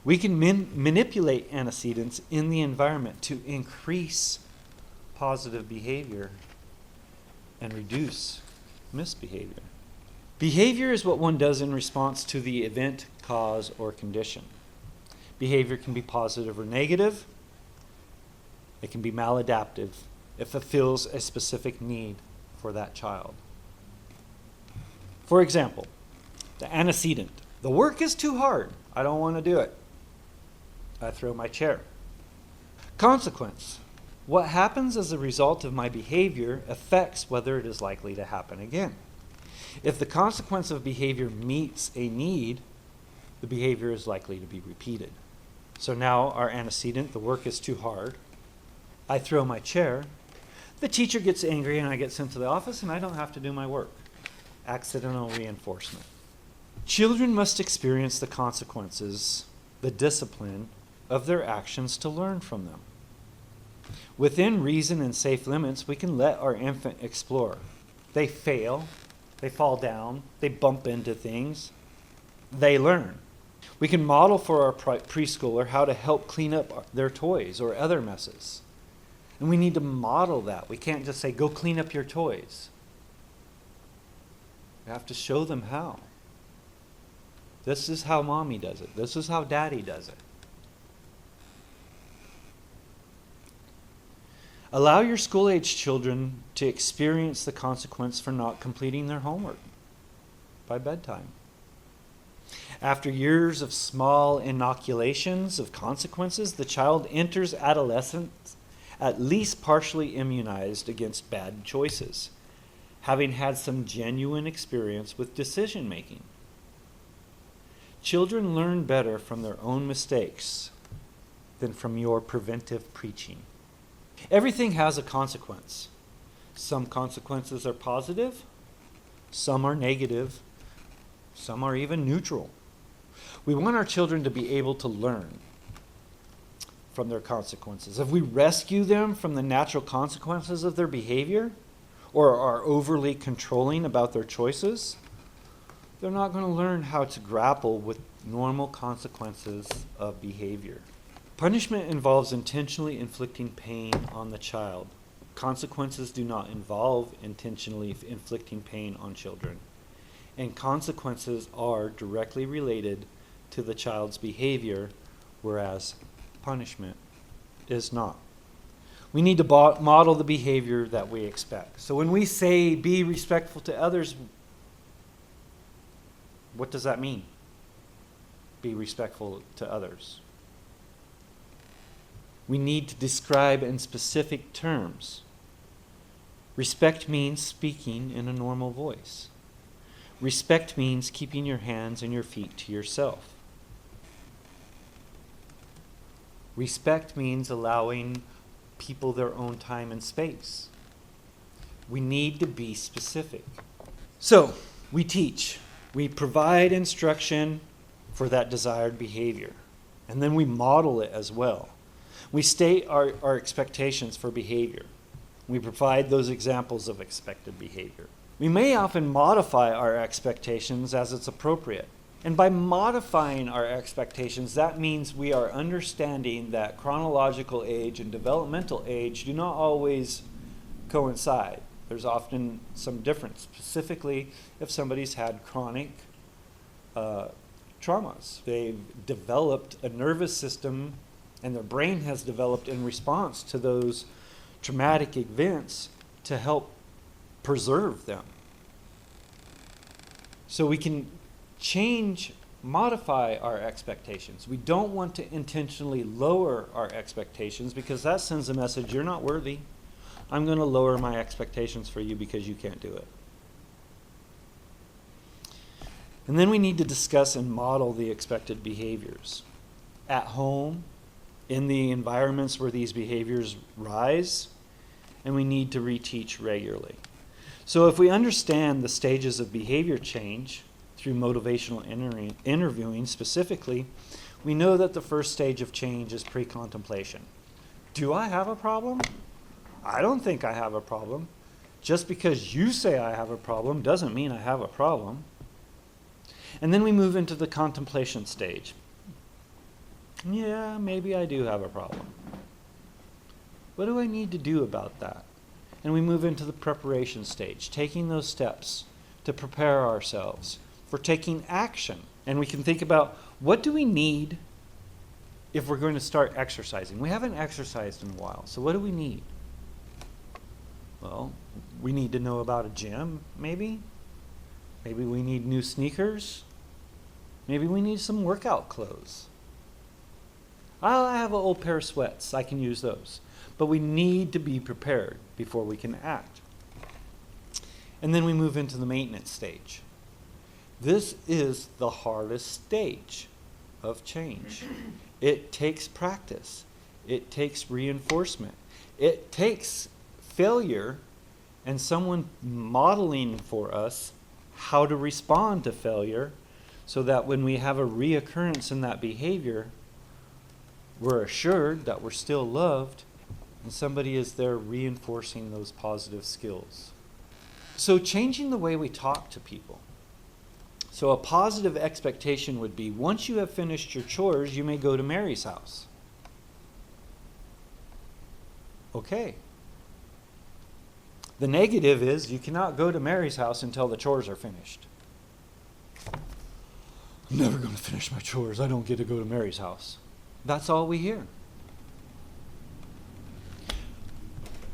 We can manipulate antecedents in the environment to increase positive behavior and reduce misbehavior. Behavior is what one does in response to the event, cause, or condition. Behavior can be positive or negative. It can be maladaptive. It fulfills a specific need for that child. For example, the antecedent. The work is too hard. I don't want to do it. I throw my chair. Consequence. What happens as a result of my behavior affects whether it is likely to happen again. If the consequence of behavior meets a need, the behavior is likely to be repeated. So now our antecedent, the work is too hard. I throw my chair. The teacher gets angry and I get sent to the office and I don't have to do my work. Accidental reinforcement. Children must experience the consequences, the discipline of their actions to learn from them. Within reason and safe limits, we can let our infant explore. They fail, they fall down, they bump into things, they learn. We can model for our preschooler how to help clean up their toys or other messes. And we need to model that. We can't just say, go clean up your toys. We have to show them how. This is how mommy does it. This is how daddy does it. Allow your school-age children to experience the consequence for not completing their homework by bedtime. After years of small inoculations of consequences, the child enters adolescence at least partially immunized against bad choices, having had some genuine experience with decision-making. Children learn better from their own mistakes than from your preventive preaching. Everything has a consequence. Some consequences are positive, some are negative, some are even neutral. We want our children to be able to learn from their consequences. If we rescue them from the natural consequences of their behavior or are overly controlling about their choices, they're not going to learn how to grapple with normal consequences of behavior. Punishment involves intentionally inflicting pain on the child. Consequences do not involve intentionally inflicting pain on children. And consequences are directly related to the child's behavior, whereas punishment is not. We need to model the behavior that we expect. So when we say be respectful to others, what does that mean? Be respectful to others. We need to describe in specific terms. Respect means speaking in a normal voice. Respect means keeping your hands and your feet to yourself. Respect means allowing people their own time and space. We need to be specific. So, we teach. We provide instruction for that desired behavior. And then we model it as well. We state our expectations for behavior. We provide those examples of expected behavior. We may often modify our expectations as it's appropriate. And by modifying our expectations, that means we are understanding that chronological age and developmental age do not always coincide. There's often some difference, specifically if somebody's had chronic traumas. They've developed a nervous system and their brain has developed in response to those traumatic events to help preserve them. So we can modify our expectations. We don't want to intentionally lower our expectations because that sends a message, you're not worthy. I'm going to lower my expectations for you because you can't do it. And then we need to discuss and model the expected behaviors. At home, in the environments where these behaviors rise, and we need to reteach regularly. So if we understand the stages of behavior change through motivational interviewing specifically, we know that the first stage of change is pre-contemplation. Do I have a problem? I don't think I have a problem. Just because you say I have a problem doesn't mean I have a problem. And then we move into the contemplation stage. Yeah, maybe I do have a problem. What do I need to do about that? And we move into the preparation stage, taking those steps to prepare ourselves for taking action. And we can think about, what do we need if we're going to start exercising? We haven't exercised in a while, so what do we need? Well, we need to know about a gym, maybe. Maybe we need new sneakers. Maybe we need some workout clothes. I have an old pair of sweats. I can use those. But we need to be prepared before we can act. And then we move into the maintenance stage. This is the hardest stage of change. It takes practice. It takes reinforcement. It takes failure and someone modeling for us how to respond to failure so that when we have a reoccurrence in that behavior, we're assured that we're still loved and somebody is there reinforcing those positive skills. So changing the way we talk to people. So a positive expectation would be, once you have finished your chores, you may go to Mary's house. Okay. The negative is, you cannot go to Mary's house until the chores are finished. I'm never going to finish my chores. I don't get to go to Mary's house. That's all we hear.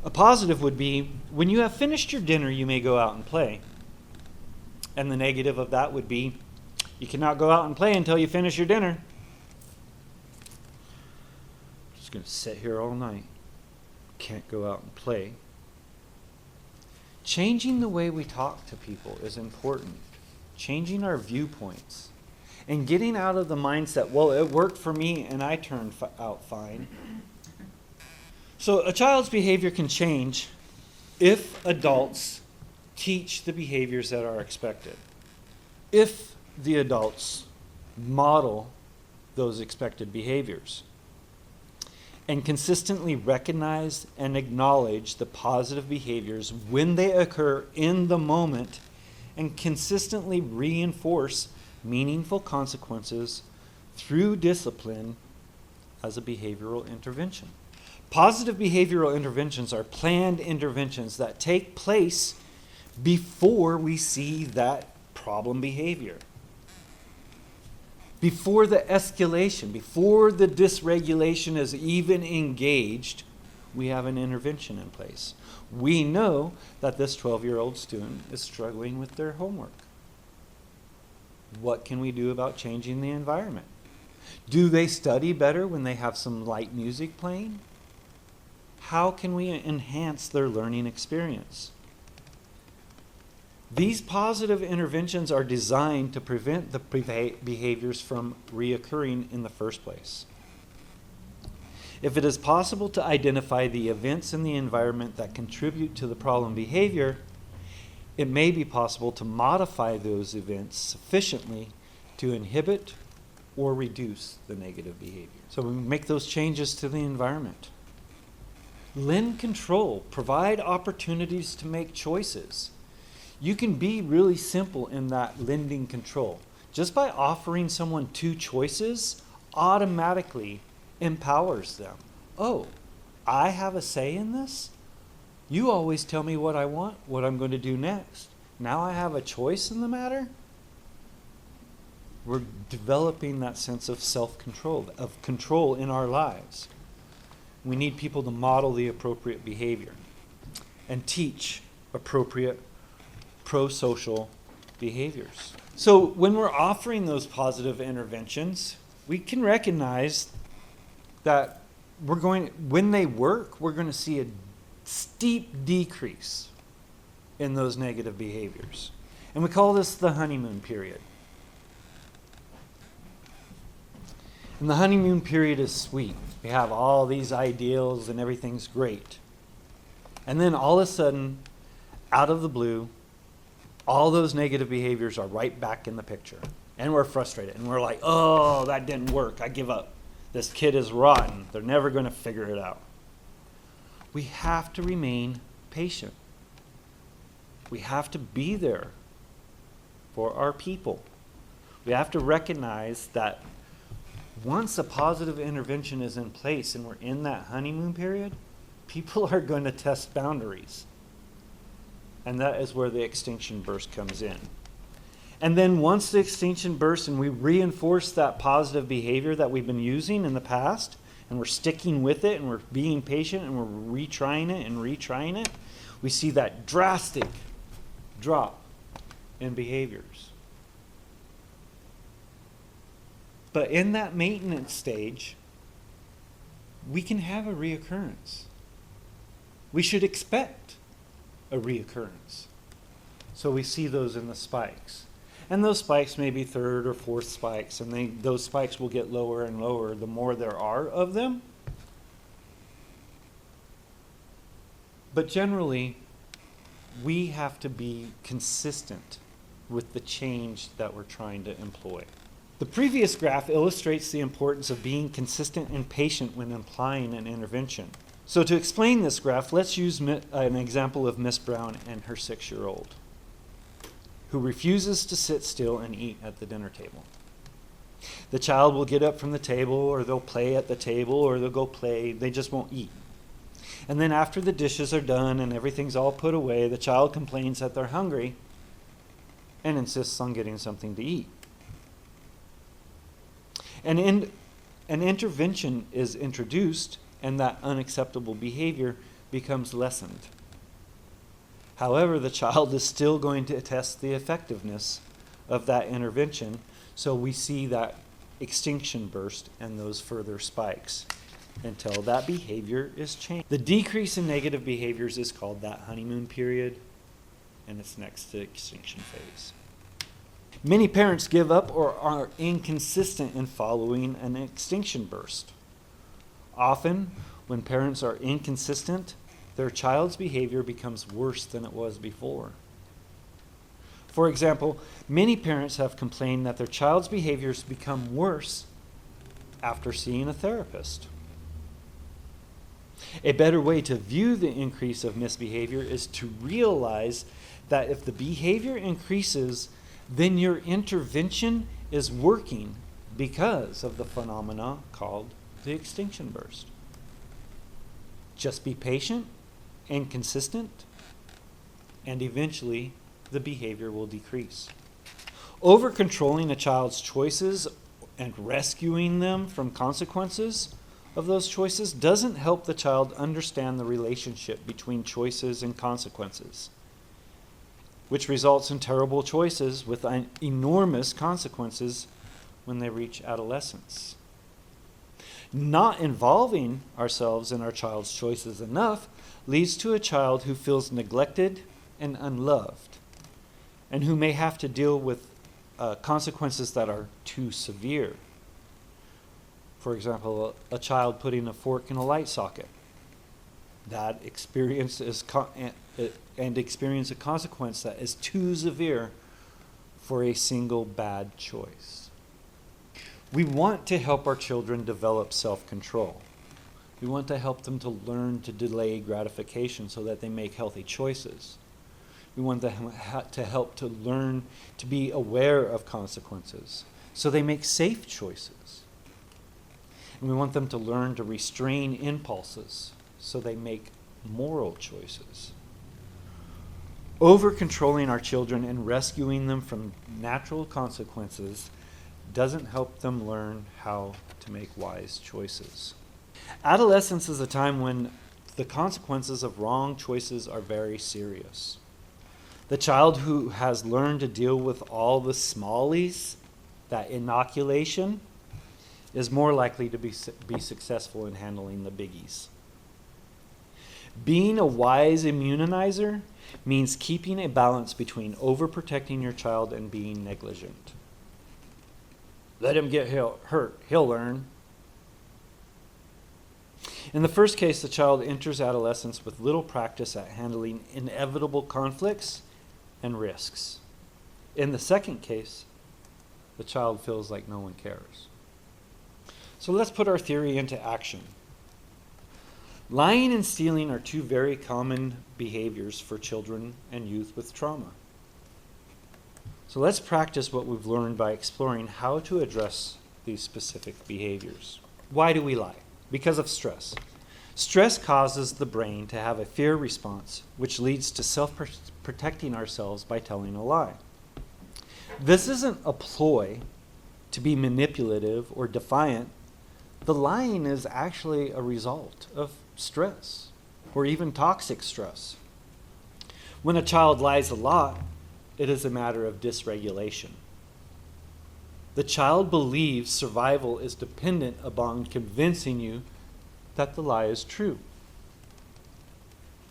A positive would be, when you have finished your dinner, you may go out and play. And the negative of that would be, you cannot go out and play until you finish your dinner. I'm just going to sit here all night. Can't go out and play. Changing the way we talk to people is important. Changing our viewpoints. And getting out of the mindset, well, it worked for me and I turned out fine. So a child's behavior can change if adults teach the behaviors that are expected. If the adults model those expected behaviors and consistently recognize and acknowledge the positive behaviors when they occur in the moment and consistently reinforce meaningful consequences through discipline as a behavioral intervention. Positive behavioral interventions are planned interventions that take place before we see that problem behavior. Before the escalation, before the dysregulation is even engaged, we have an intervention in place. We know that this 12-year-old student is struggling with their homework. What can we do about changing the environment? Do they study better when they have some light music playing? How can we enhance their learning experience? These positive interventions are designed to prevent the behaviors from reoccurring in the first place. If it is possible to identify the events in the environment that contribute to the problem behavior, it may be possible to modify those events sufficiently to inhibit or reduce the negative behavior. So we make those changes to the environment. Lend control. Provide opportunities to make choices. You can be really simple in that lending control. Just by offering someone two choices automatically empowers them. Oh, I have a say in this? You always tell me what I want, what I'm going to do next. Now I have a choice in the matter? We're developing that sense of self-control, of control in our lives. We need people to model the appropriate behavior and teach appropriate pro-social behaviors. So when we're offering those positive interventions, we can recognize that when they work, we're going to see a steep decrease in those negative behaviors. And we call this the honeymoon period. And the honeymoon period is sweet. We have all these ideals and everything's great. And then all of a sudden, out of the blue, all those negative behaviors are right back in the picture. And we're frustrated. And we're like, oh, that didn't work. I give up. This kid is rotten. They're never going to figure it out. We have to remain patient. We have to be there for our people. We have to recognize that once a positive intervention is in place and we're in that honeymoon period, people are going to test boundaries. And that is where the extinction burst comes in. And then once the extinction bursts and we reinforce that positive behavior that we've been using in the past, and we're sticking with it and we're being patient and we're retrying it, we see that drastic drop in behaviors. But in that maintenance stage, we can have a reoccurrence. We should expect a reoccurrence. So we see those in the spikes. And those spikes may be third or fourth spikes, and those spikes will get lower and lower the more there are of them. But generally, we have to be consistent with the change that we're trying to employ. The previous graph illustrates the importance of being consistent and patient when applying an intervention. So to explain this graph, let's use an example of Miss Brown and her 6-year-old, who refuses to sit still and eat at the dinner table. The child will get up from the table, or they'll play at the table, or they'll go play. They just won't eat. And then after the dishes are done and everything's all put away, the child complains that they're hungry and insists on getting something to eat. And an intervention is introduced, and that unacceptable behavior becomes lessened. However, the child is still going to test the effectiveness of that intervention, so we see that extinction burst and those further spikes until that behavior is changed. The decrease in negative behaviors is called that honeymoon period, and it's next to extinction phase. Many parents give up or are inconsistent in following an extinction burst. Often, when parents are inconsistent, their child's behavior becomes worse than it was before. For example, many parents have complained that their child's behaviors become worse after seeing a therapist. A better way to view the increase of misbehavior is to realize that if the behavior increases, then your intervention is working because of the phenomena called the extinction burst. Just be patient and consistent, and eventually the behavior will decrease. Over-controlling a child's choices and rescuing them from consequences of those choices doesn't help the child understand the relationship between choices and consequences, which results in terrible choices with enormous consequences when they reach adolescence. Not involving ourselves in our child's choices enough leads to a child who feels neglected and unloved, and who may have to deal with consequences that are too severe. For example, a child putting a fork in a light socket. That experience experience a consequence that is too severe for a single bad choice. We want to help our children develop self-control. We want to help them to learn to delay gratification so that they make healthy choices. We want them to help to learn to be aware of consequences so they make safe choices. And we want them to learn to restrain impulses so they make moral choices. Over-controlling our children and rescuing them from natural consequences doesn't help them learn how to make wise choices. Adolescence is a time when the consequences of wrong choices are very serious. The child who has learned to deal with all the smallies, that inoculation, is more likely to be successful in handling the biggies. Being a wise immunizer means keeping a balance between overprotecting your child and being negligent. Let him get hurt. He'll learn. In the first case, the child enters adolescence with little practice at handling inevitable conflicts and risks. In the second case, the child feels like no one cares. So let's put our theory into action. Lying and stealing are two very common behaviors for children and youth with trauma. So let's practice what we've learned by exploring how to address these specific behaviors. Why do we lie? Because of stress. Stress causes the brain to have a fear response, which leads to self-protecting ourselves by telling a lie. This isn't a ploy to be manipulative or defiant. The lying is actually a result of stress or even toxic stress. When a child lies a lot, it is a matter of dysregulation. The child believes survival is dependent upon convincing you that the lie is true.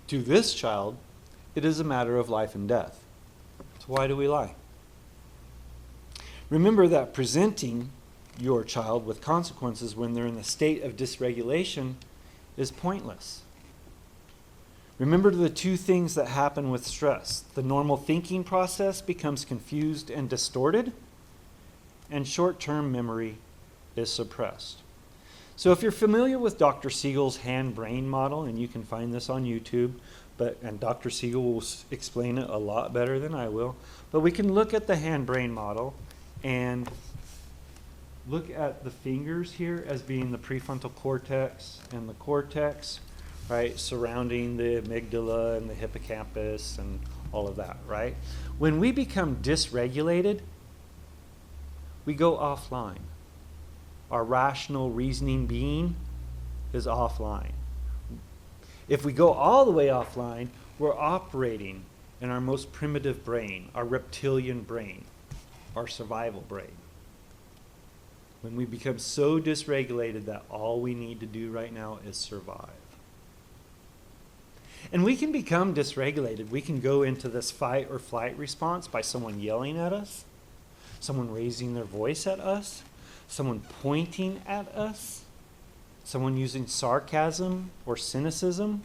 To this child, it is a matter of life and death. So why do we lie? Remember that presenting your child with consequences when they're in a state of dysregulation is pointless. Remember the two things that happen with stress. The normal thinking process becomes confused and distorted, and short-term memory is suppressed. So if you're familiar with Dr. Siegel's hand-brain model, and you can find this on YouTube, and Dr. Siegel will explain it a lot better than I will, but we can look at the hand-brain model and look at the fingers here as being the prefrontal cortex and the cortex, right, surrounding the amygdala and the hippocampus and all of that, right? When we become dysregulated, we go offline. Our rational reasoning being is offline. If we go all the way offline, we're operating in our most primitive brain, our reptilian brain, our survival brain. When we become so dysregulated that all we need to do right now is survive. And we can become dysregulated. We can go into this fight or flight response by someone yelling at us, someone raising their voice at us, someone pointing at us, someone using sarcasm or cynicism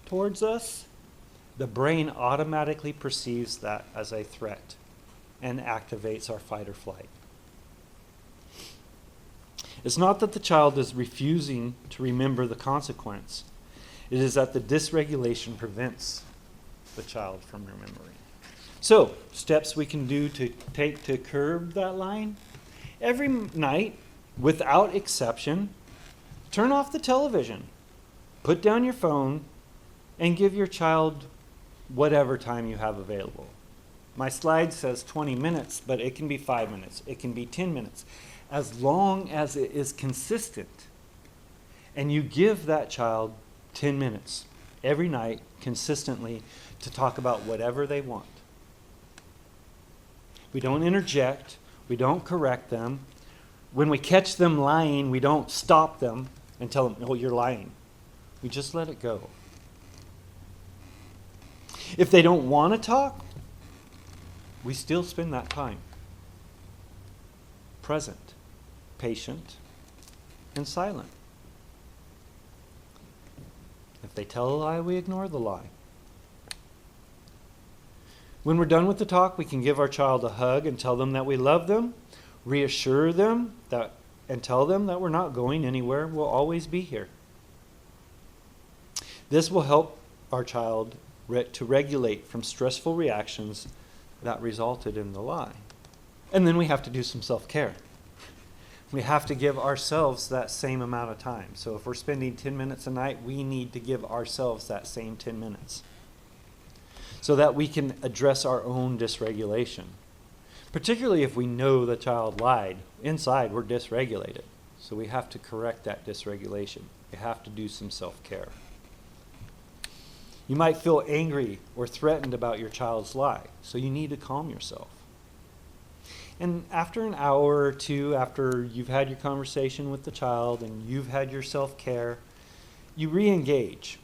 towards us. The brain automatically perceives that as a threat and activates our fight or flight. It's not that the child is refusing to remember the consequence. It is that the dysregulation prevents the child from remembering. So, steps we can do to take to curb that lying. Every night, without exception, turn off the television, put down your phone, and give your child whatever time you have available. My slide says 20 minutes, but it can be 5 minutes. It can be 10 minutes. As long as it is consistent, and you give that child 10 minutes every night consistently to talk about whatever they want. We don't interject. We don't correct them. When we catch them lying, we don't stop them and tell them, "Oh, you're lying." We just let it go. If they don't want to talk, we still spend that time. Present, patient, and silent. If they tell a lie, we ignore the lie. When we're done with the talk, we can give our child a hug and tell them that we love them, reassure them and tell them that we're not going anywhere, we'll always be here. This will help our child to regulate from stressful reactions that resulted in the lie. And then we have to do some self-care. We have to give ourselves that same amount of time. So if we're spending 10 minutes a night, we need to give ourselves that same 10 minutes so that we can address our own dysregulation. Particularly if we know the child lied. Inside, we're dysregulated. So we have to correct that dysregulation. We have to do some self-care. You might feel angry or threatened about your child's lie, so you need to calm yourself. And after an hour or two, after you've had your conversation with the child and you've had your self-care, you re-engage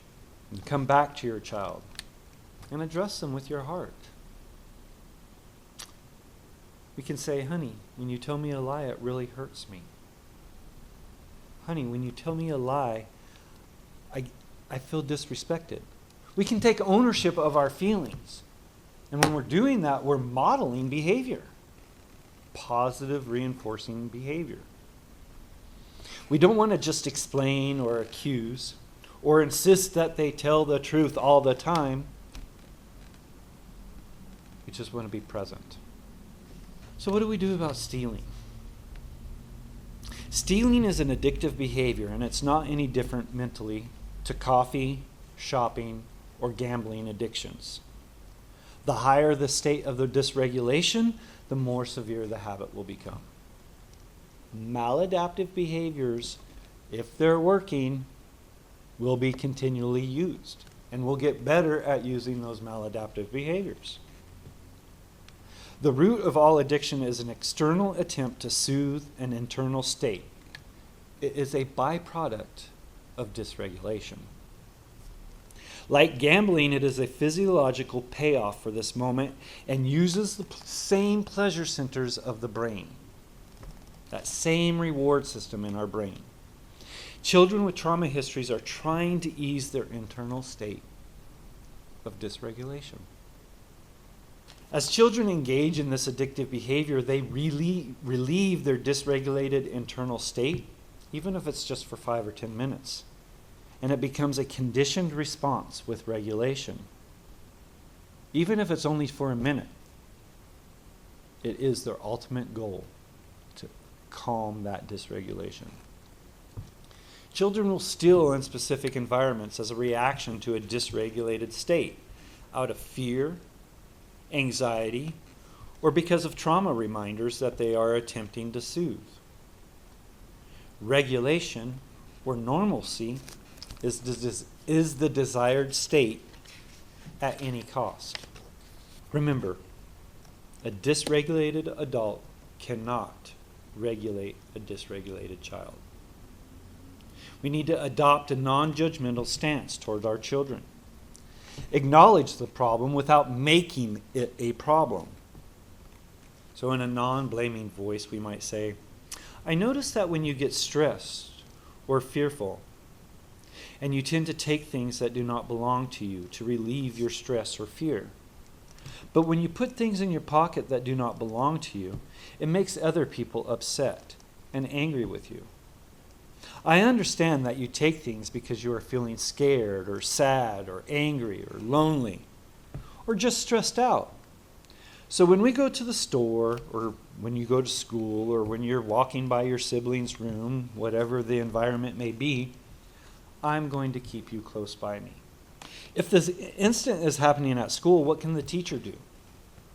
and come back to your child and address them with your heart. We can say, honey, when you tell me a lie, it really hurts me. Honey, when you tell me a lie, I feel disrespected. We can take ownership of our feelings. And when we're doing that, we're modeling behavior. Positive reinforcing behavior. We don't want to just explain or accuse or insist that they tell the truth all the time. We just want to be present. So what do we do about stealing? Stealing is an addictive behavior, and it's not any different mentally to coffee, shopping, or gambling addictions. The higher the state of the dysregulation, the more severe the habit will become. Maladaptive behaviors, if they're working, will be continually used, and we'll get better at using those maladaptive behaviors. The root of all addiction is an external attempt to soothe an internal state. It is a byproduct of dysregulation. Like gambling, it is a physiological payoff for this moment and uses the same pleasure centers of the brain. That same reward system in our brain. Children with trauma histories are trying to ease their internal state of dysregulation. As children engage in this addictive behavior, they relieve their dysregulated internal state, even if it's just for 5 or 10 minutes. And it becomes a conditioned response with regulation. Even if it's only for a minute, it is their ultimate goal to calm that dysregulation. Children will steal in specific environments as a reaction to a dysregulated state, out of fear, anxiety, or because of trauma reminders that they are attempting to soothe. Regulation, or normalcy, is the desired state at any cost. Remember, a dysregulated adult cannot regulate a dysregulated child. We need to adopt a non-judgmental stance toward our children. Acknowledge the problem without making it a problem. So in a non-blaming voice, we might say, I notice that when you get stressed or fearful, and you tend to take things that do not belong to you to relieve your stress or fear. But when you put things in your pocket that do not belong to you, it makes other people upset and angry with you. I understand that you take things because you are feeling scared or sad or angry or lonely or just stressed out. So when we go to the store or when you go to school or when you're walking by your sibling's room, whatever the environment may be, I'm going to keep you close by me. If this incident is happening at school, what can the teacher do?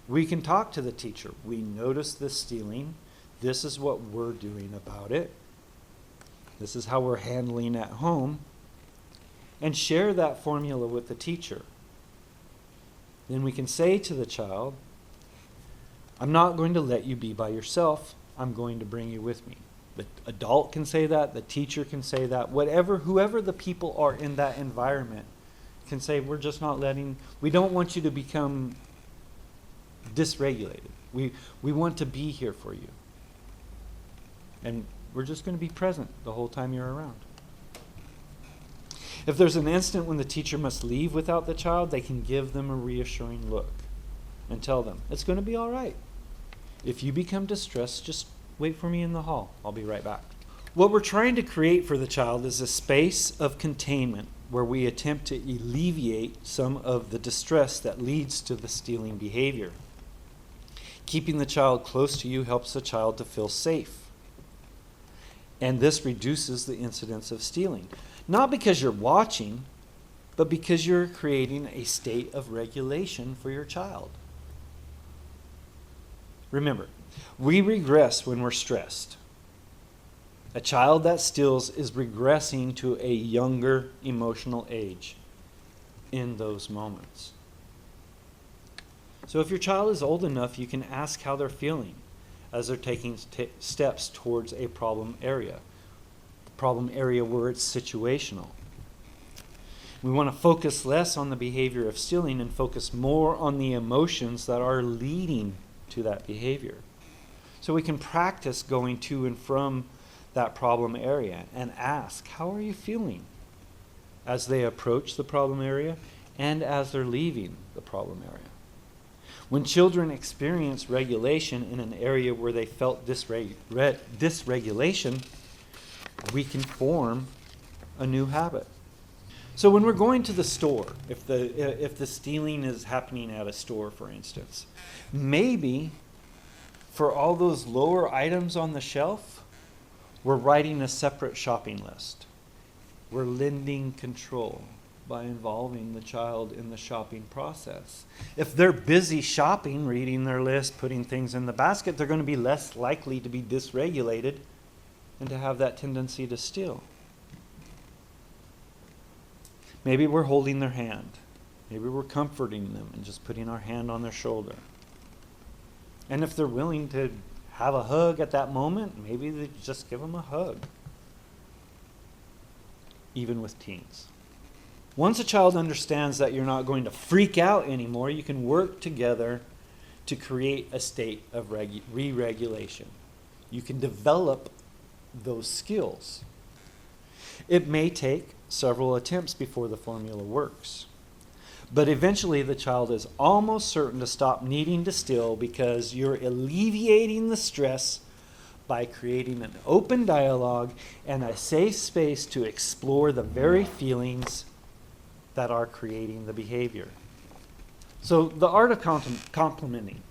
We can talk to the teacher. We notice this stealing. This is what we're doing about it. This is how we're handling at home. And share that formula with the teacher. Then we can say to the child, I'm not going to let you be by yourself. I'm going to bring you with me. The adult can say that. The teacher can say that. Whoever the people are in that environment can say, we don't want you to become dysregulated. We want to be here for you. And we're just going to be present the whole time you're around. If there's an instant when the teacher must leave without the child, they can give them a reassuring look and tell them, it's going to be all right. If you become distressed, just wait for me in the hall. I'll be right back. What we're trying to create for the child is a space of containment where we attempt to alleviate some of the distress that leads to the stealing behavior. Keeping the child close to you helps the child to feel safe. And this reduces the incidence of stealing. Not because you're watching, but because you're creating a state of regulation for your child. Remember, we regress when we're stressed. A child that steals is regressing to a younger emotional age in those moments. So if your child is old enough, you can ask how they're feeling as they're taking steps towards a problem area where it's situational. We want to focus less on the behavior of stealing and focus more on the emotions that are leading to that behavior. So we can practice going to and from that problem area and ask, how are you feeling as they approach the problem area and as they're leaving the problem area? When children experience regulation in an area where they felt dysregulation, we can form a new habit. So when we're going to the store, if the stealing is happening at a store, for instance, maybe for all those lower items on the shelf, we're writing a separate shopping list. We're lending control by involving the child in the shopping process. If they're busy shopping, reading their list, putting things in the basket, they're going to be less likely to be dysregulated and to have that tendency to steal. Maybe we're holding their hand. Maybe we're comforting them and just putting our hand on their shoulder. And if they're willing to have a hug at that moment, maybe they just give them a hug. Even with teens. Once a child understands that you're not going to freak out anymore, you can work together to create a state of re-regulation. You can develop those skills. It may take several attempts before the formula works. But eventually the child is almost certain to stop needing to steal because you're alleviating the stress by creating an open dialogue and a safe space to explore the very feelings that are creating the behavior. So the art of complimenting.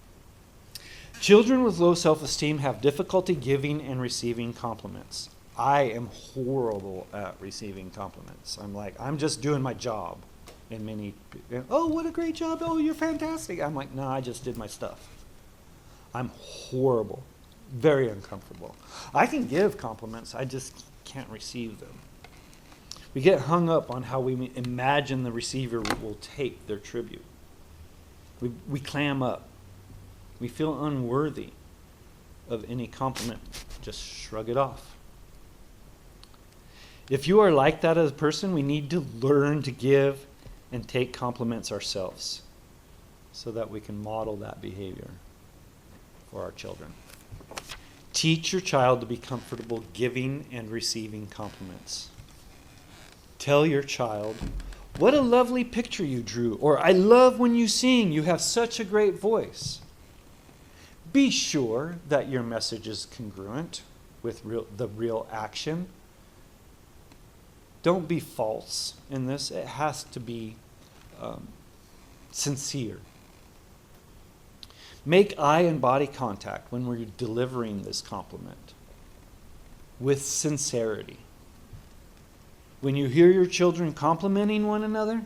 Children with low self-esteem have difficulty giving and receiving compliments. I am horrible at receiving compliments. I'm just doing my job. And oh, what a great job. Oh, you're fantastic. I'm like, no, I just did my stuff. I'm horrible. Very uncomfortable. I can give compliments. I just can't receive them. We get hung up on how we imagine the receiver will take their tribute. We clam up. We feel unworthy of any compliment. Just shrug it off. If you are like that as a person, we need to learn to give and take compliments ourselves so that we can model that behavior for our children. Teach your child to be comfortable giving and receiving compliments. Tell your child, what a lovely picture you drew, or I love when you sing, you have such a great voice. Be sure that your message is congruent with the real action. Don't be false in this. It has to be sincere. Make eye and body contact when we're delivering this compliment with sincerity. When you hear your children complimenting one another,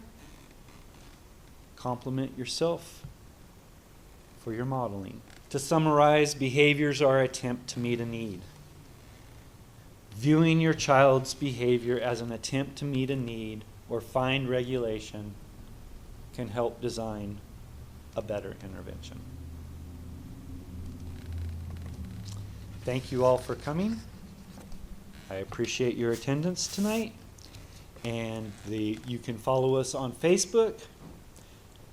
compliment yourself for your modeling. To summarize, behaviors are an attempt to meet a need. Viewing your child's behavior as an attempt to meet a need or find regulation can help design a better intervention. Thank you all for coming. I appreciate your attendance tonight. And you can follow us on Facebook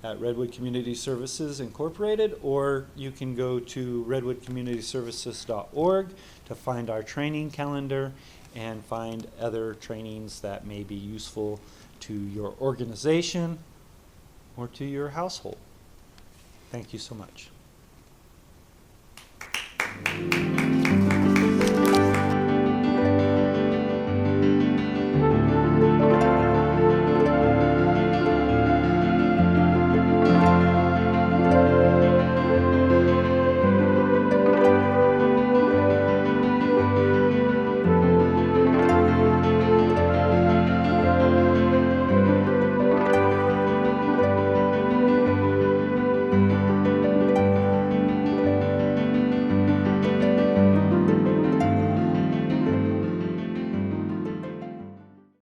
at Redwood Community Services Incorporated, or you can go to redwoodcommunityservices.org to find our training calendar and find other trainings that may be useful to your organization or to your household. Thank you so much.